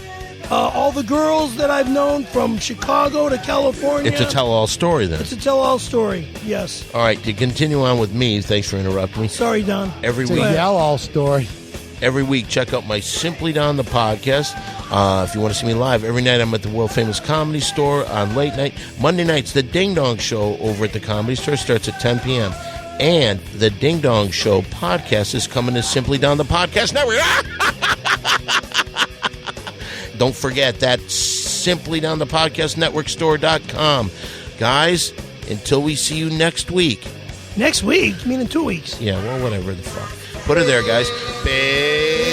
All the girls that I've known from Chicago to California. It's a tell-all story, then. It's a tell-all story. Yes. All right, to continue on with me, thanks for interrupting me. Sorry, Don. Every It's a week, yell-all story. every week, check out my Simply Don the podcast. If you want to see me live, every night I'm at the world-famous Comedy Store on late night. Monday nights, the Ding Dong Show over at the Comedy Store starts at 10 p.m. And the Ding Dong Show podcast is coming to Simply Don the Podcast Network. Don't forget that simply down the podcast network store.com. Guys, until we see you next week. Next week? You mean in 2 weeks? Yeah, well, whatever the fuck. Put her there, guys. Big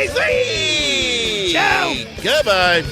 3! Ciao! Goodbye.